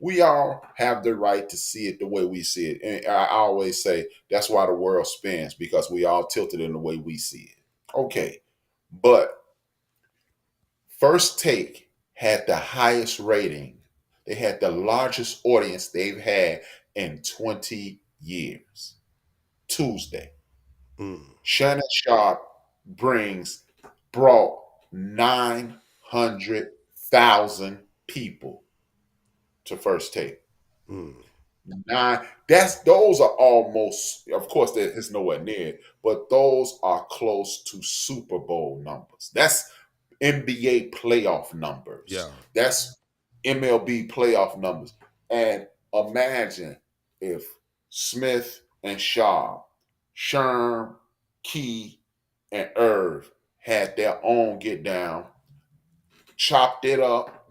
We all have the right to see it the way we see it. And I always say that's why the world spins, because we all tilted in the way we see it. Okay. But First Take had the highest rating. They had the largest audience they've had in 20 years. Tuesday. Shannon Sharp brought 900,000 people to First Take. Those are almost, of course, it's nowhere near, but those are close to Super Bowl numbers. That's NBA playoff numbers. Yeah. That's MLB playoff numbers. And imagine if Smith and Shaw, Sherm, Key, and Irv had their own get down, chopped it up,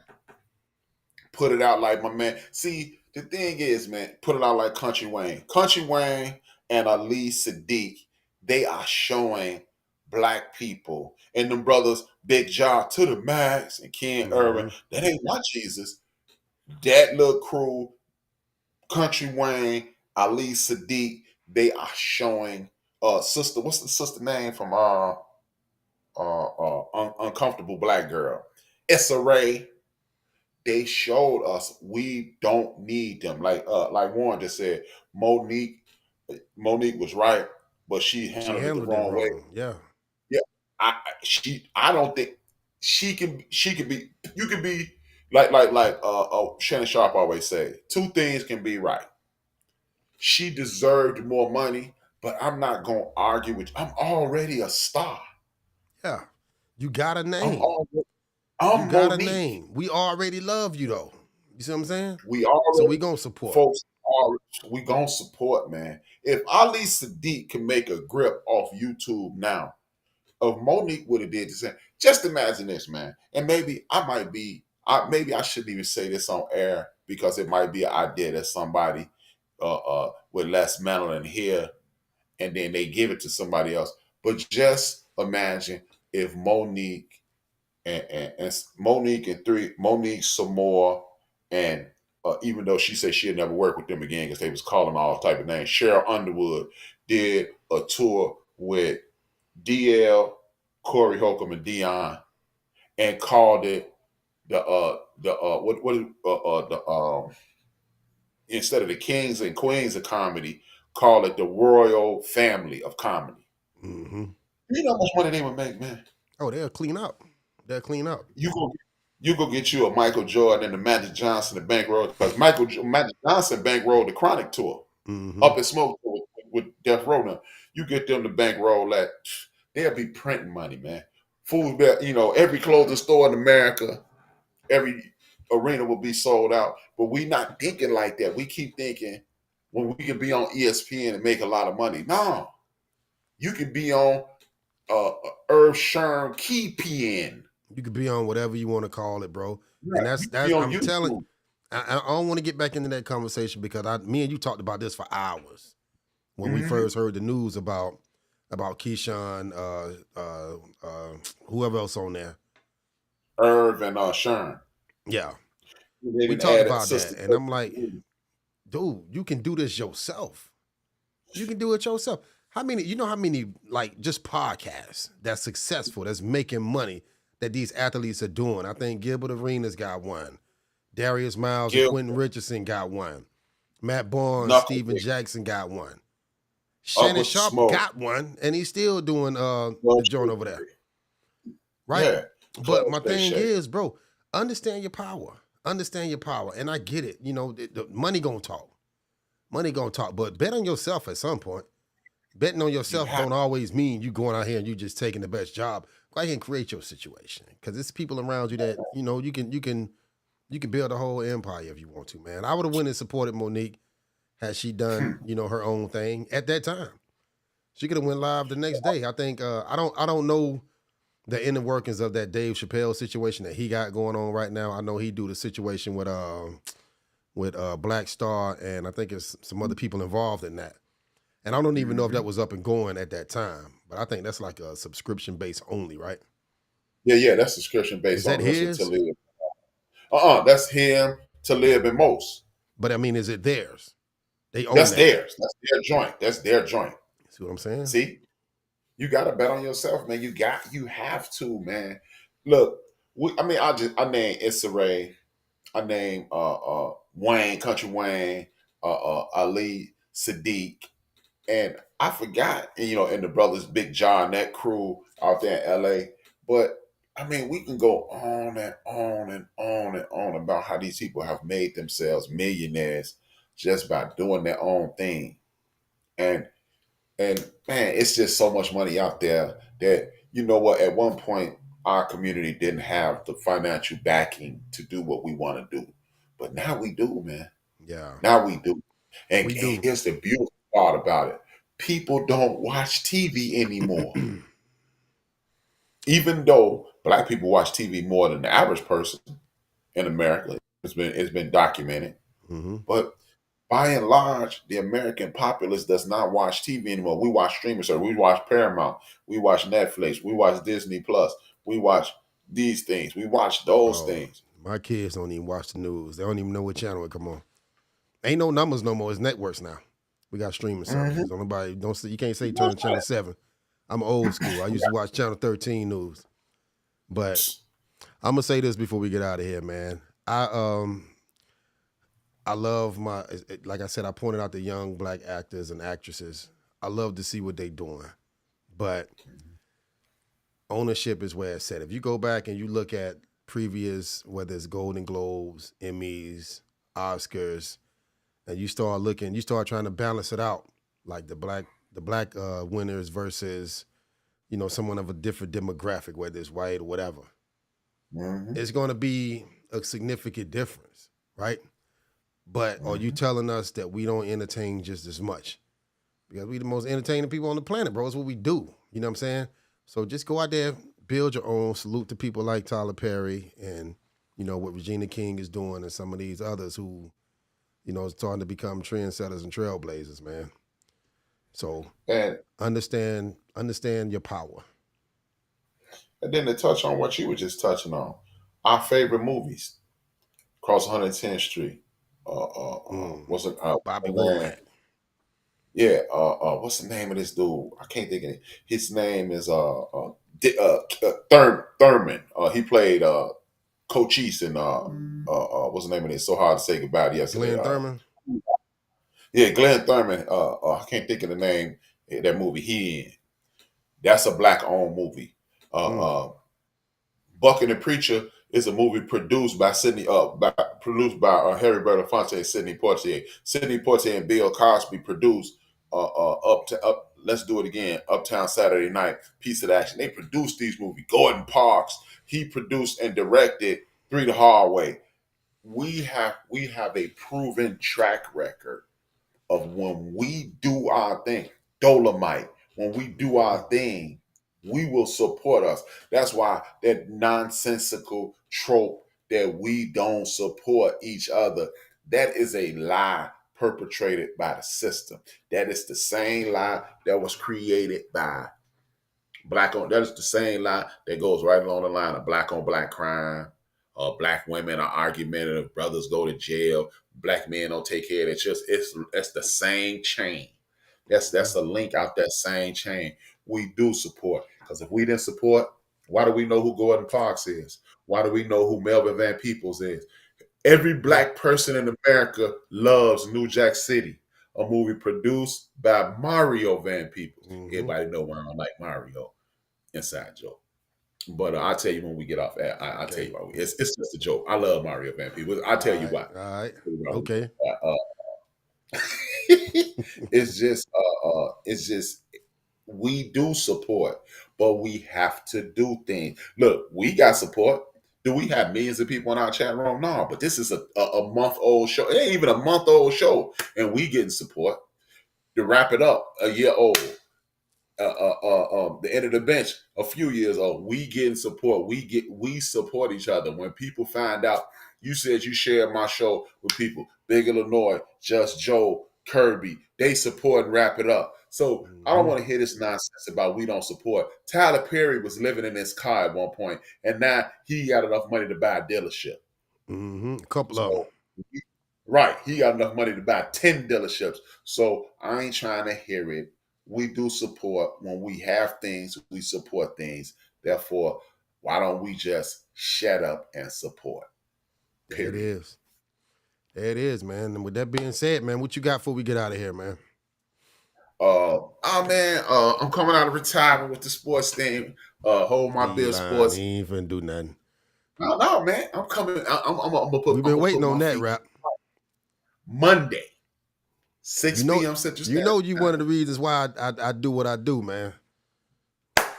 put it out like my man. See, the thing is, man, put it out like Country Wayne. Country Wayne and Ali Sadiq, they are showing black people and them brothers, Big Jaw to the max and Ken Irvin. That ain't my Jesus. That little crew, Country Wayne, Ali Sadiq, they are showing sister. What's the sister name from Uncomfortable Black Girl? Issa Rae. They showed us we don't need them. Like Warren just said, Monique was right, but she handled it the wrong way. Yeah. Yeah. I don't think she can be, you can be like Shannon Sharp always say, two things can be right. She deserved more money, but I'm not gonna argue with you. I'm already a star. Yeah. You got a name. I'm you got Monique. a name. We already love you though. You see what I'm saying? So we gonna support. Folks we gonna support, man. If Ali Sadiq can make a grip off YouTube now, Monique would have did the same, just imagine this, man. And maybe I might be, maybe I shouldn't even say this on air because it might be an idea that somebody with less melanin here, and then they give it to somebody else. But just imagine if Monique and Monique and Monique Samore and even though she said she'd never work with them again because they was calling all type of names, Cheryl Underwood did a tour with DL, Corey Holcomb, and Dion, and called it instead of the Kings and Queens of comedy, call it the Royal Family of Comedy. Mm-hmm. You know how much money they would make, man? Oh, they'll clean up. They'll clean up. You go get you a Michael Jordan and the Magic Johnson and bankroll, because Magic Johnson bankrolled the Chronic tour, Up in Smoke with Death Row. Now, you get them to bankroll that, they'll be printing money, man. Fools, every clothing store in America, every arena will be sold out. But we not thinking like that. We keep thinking when we can be on ESPN and make a lot of money. No, you can be on Irv Sherm KeyPN. You could be on whatever you want to call it, bro. Yeah, and that's I'm telling. I don't want to get back into that conversation because me and you talked about this for hours when we first heard the news about Keyshawn, whoever else on there, Irv and Sherm. Yeah, we talked about that, and I'm like, dude, you can do this yourself. You can do it yourself. How many like just podcasts that's successful, that's making money, that these athletes are doing? I think Gilbert Arenas got one. Darius Miles and Quentin Richardson got one. Matt Barnes, Steven Jackson got one. Shannon Sharp got one, and he's still doing the joint over there. Right? Yeah. But my thing is, bro, understand your power. Understand your power. And I get it. The money gonna talk. Money gonna talk. But bet on yourself at some point. Betting on yourself don't always mean you going out here and you just taking the best job. Go ahead and create your situation, because it's people around you that you can build a whole empire if you want to, man. I would have went and supported Monique had she done her own thing at that time. She could have went live the next day. I think I don't know the inner workings of that Dave Chappelle situation that he got going on right now. I know he do the situation with Black Star, and I think it's some other people involved in that. And I don't even know if that was up and going at that time, but I think that's like a subscription base only, right? Yeah, that's subscription based. Is that his? That's him, Talib, and Most. But I mean, is it theirs? They own That's theirs. That's their joint. That's their joint. See what I'm saying? See, you got to bet on yourself, man. You have to, man. Look, I named Issa Rae, I named Wayne, Country Wayne, Ali Sadiq. And I forgot, and the brothers Big John, that crew out there in LA. But I mean, we can go on and on and on and on about how these people have made themselves millionaires just by doing their own thing. And man, it's just so much money out there that, at one point our community didn't have the financial backing to do what we want to do. But now we do, man. Yeah. Now we do. And here's the beautiful part about it. People don't watch TV anymore. Even though Black people watch TV more than the average person in America, it's been documented. But by and large, the American populace does not watch TV anymore. We watch streaming service. We watch Paramount. We watch Netflix. We watch Disney Plus. We watch these things. We watch those things. My kids don't even watch the news. They don't even know what channel it come on. Ain't no numbers no more. It's networks now. We got streaming services. You can't say turn to channel 7. I'm old school. I used to watch channel 13 news. But I'm gonna say this before we get out of here, man. I love like I said, I pointed out the young Black actors and actresses. I love to see what they doing. But ownership is where it's at. If you go back and you look at previous, whether it's Golden Globes, Emmys, Oscars, and you start trying to balance it out, like the black winners versus, someone of a different demographic, whether it's white or whatever. It's going to be a significant difference, right? But are you telling us that we don't entertain just as much? Because we the most entertaining people on the planet, bro. It's what we do. You know what I'm saying? So just go out there, build your own. Salute to people like Tyler Perry and what Regina King is doing, and some of these others who is starting to become trendsetters and trailblazers, man. So And understand your power. and then to touch on what you were just touching on, our favorite movies, Cross 110th Street. What's it? Bobby Man, Womack. yeah. What's the name of this dude? I can't think of it. His name is Thurman. He played Cochise in what's the name of it? So hard to say goodbye to yesterday. Glenn Thurman. Yeah, Glenn Thurman. I can't think of the name of that movie he in. That's a black owned movie. Buck and the Preacher is a movie produced by Harry Belafonte and Sidney Poitier. Sidney Poitier and Bill Cosby produced Let's Do It Again, Uptown Saturday Night, Piece of Action. They produced these movies. Gordon Parks, he produced and directed Three the Hard Way. We have a proven track record of when we do our thing. Dolomite, when we do our thing, we will support us. That's why that nonsensical trope that we don't support each other, that is a lie perpetrated by the system. That is the same lie that was created by that is the same lie that goes right along the line of black on black crime. Black women are argumentative, brothers go to jail, black men don't take care of it. It's the same chain. That's a link out that same chain. We do support. Because if we didn't support, why do we know who Gordon Parks is? Why do we know who Melvin Van Peebles is? Every black person in America loves New Jack City, a movie produced by Mario Van Peebles. Everybody know why I don't like Mario. Inside joke. But I'll tell you when we get off. I'll tell you why. It's just a joke. I love Mario Van Peebles. I'll tell you why. All right. Okay. It's just we do support, but we have to do things. Look, we got support. Do we have millions of people in our chat room? No, but this is a month-old show. It ain't even a month-old show, and we getting support. To wrap it up, a year old. The end of the bench, a few years old. We getting support. We support each other. When people find out, you said you shared my show with people, Big Illinois, Just Joe, Kirby, they support and wrap it up. So I don't want to hear this nonsense about we don't support. Tyler Perry was living in his car at one point, and now he got enough money to buy a dealership. A couple of them. Right. He got enough money to buy 10 dealerships. So I ain't trying to hear it. We do support. When we have things, we support things. Therefore, why don't we just shut up and support? Period. It is, man. And with that being said, man, what you got before we get out of here, man? I'm coming out of retirement with the sports team. Hold my bill sports. He ain't finna do nothing. No, man. I'm coming. I'm gonna put. We've been waiting on that, Rap. Monday, 6 p.m. Central Standard Time. You one of the reasons why I do what I do, man.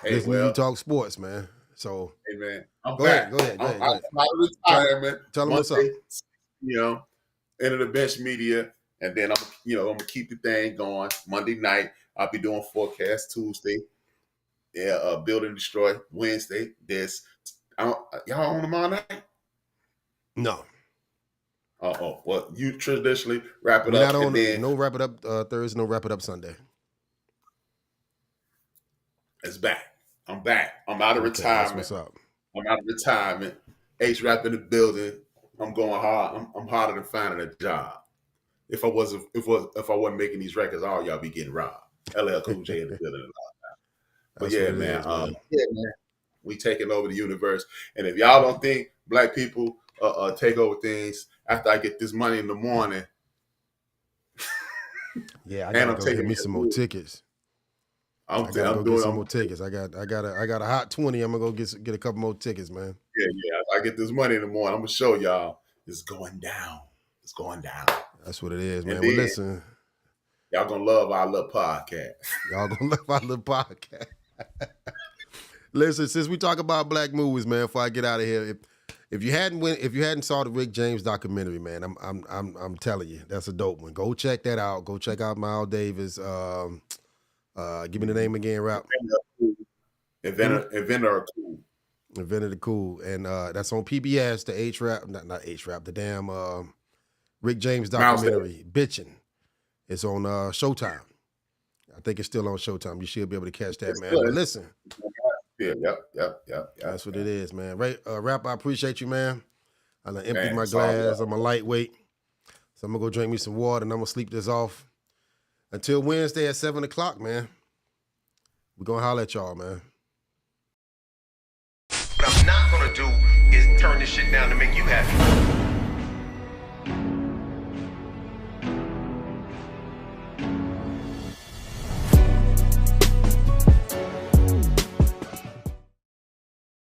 Hey, you talk sports, man. So, hey, man, go ahead. I'm out of retirement. Tell them what's up. End of the bench media, and then I'm gonna keep the thing going. Monday night, I'll be doing forecast. Tuesday, build and destroy. Wednesday, y'all on tomorrow night? No. Well, you traditionally wrap it up. No wrap it up Thursday, no wrap it up Sunday. It's back. I'm back. I'm out of retirement. That's what's up. I'm out of retirement. H-Rap in the building. I'm going hard. I'm harder than finding a job. If I wasn't making these records, all y'all be getting robbed. LL Cool J in the building. But yeah, man. We taking over the universe. And if y'all don't think black people take over things after I get this money in the morning, yeah, I gotta go get me some more tickets. I'm doing some more tickets. I got a hot 20. I'm gonna go get a couple more tickets, man. Yeah. I get this money in the morning. I'm gonna show y'all it's going down. It's going down. That's what it is, man. Well, listen, y'all gonna love our little podcast. Listen, since we talk about black movies, man, before I get out of here, if you hadn't saw the Rick James documentary, man, I'm telling you, that's a dope one. Go check that out. Go check out Miles Davis. Give me the name again, Rap. Inventor of Cool. Inventor the Cool. And that's on PBS, the H-Rap, not H-Rap, the damn Rick James documentary, Bitchin'. It's on Showtime. I think it's still on Showtime. You should be able to catch that, man. But listen. Yeah, yep. That's what it is, man. Rap, I appreciate you, man. I'm going to empty my glass. I'm a lightweight. So I'm going to go drink me some water, and I'm going to sleep this off. Until Wednesday at 7 o'clock, man. We're going to holler at y'all, man. What I'm not going to do is turn this shit down to make you happy.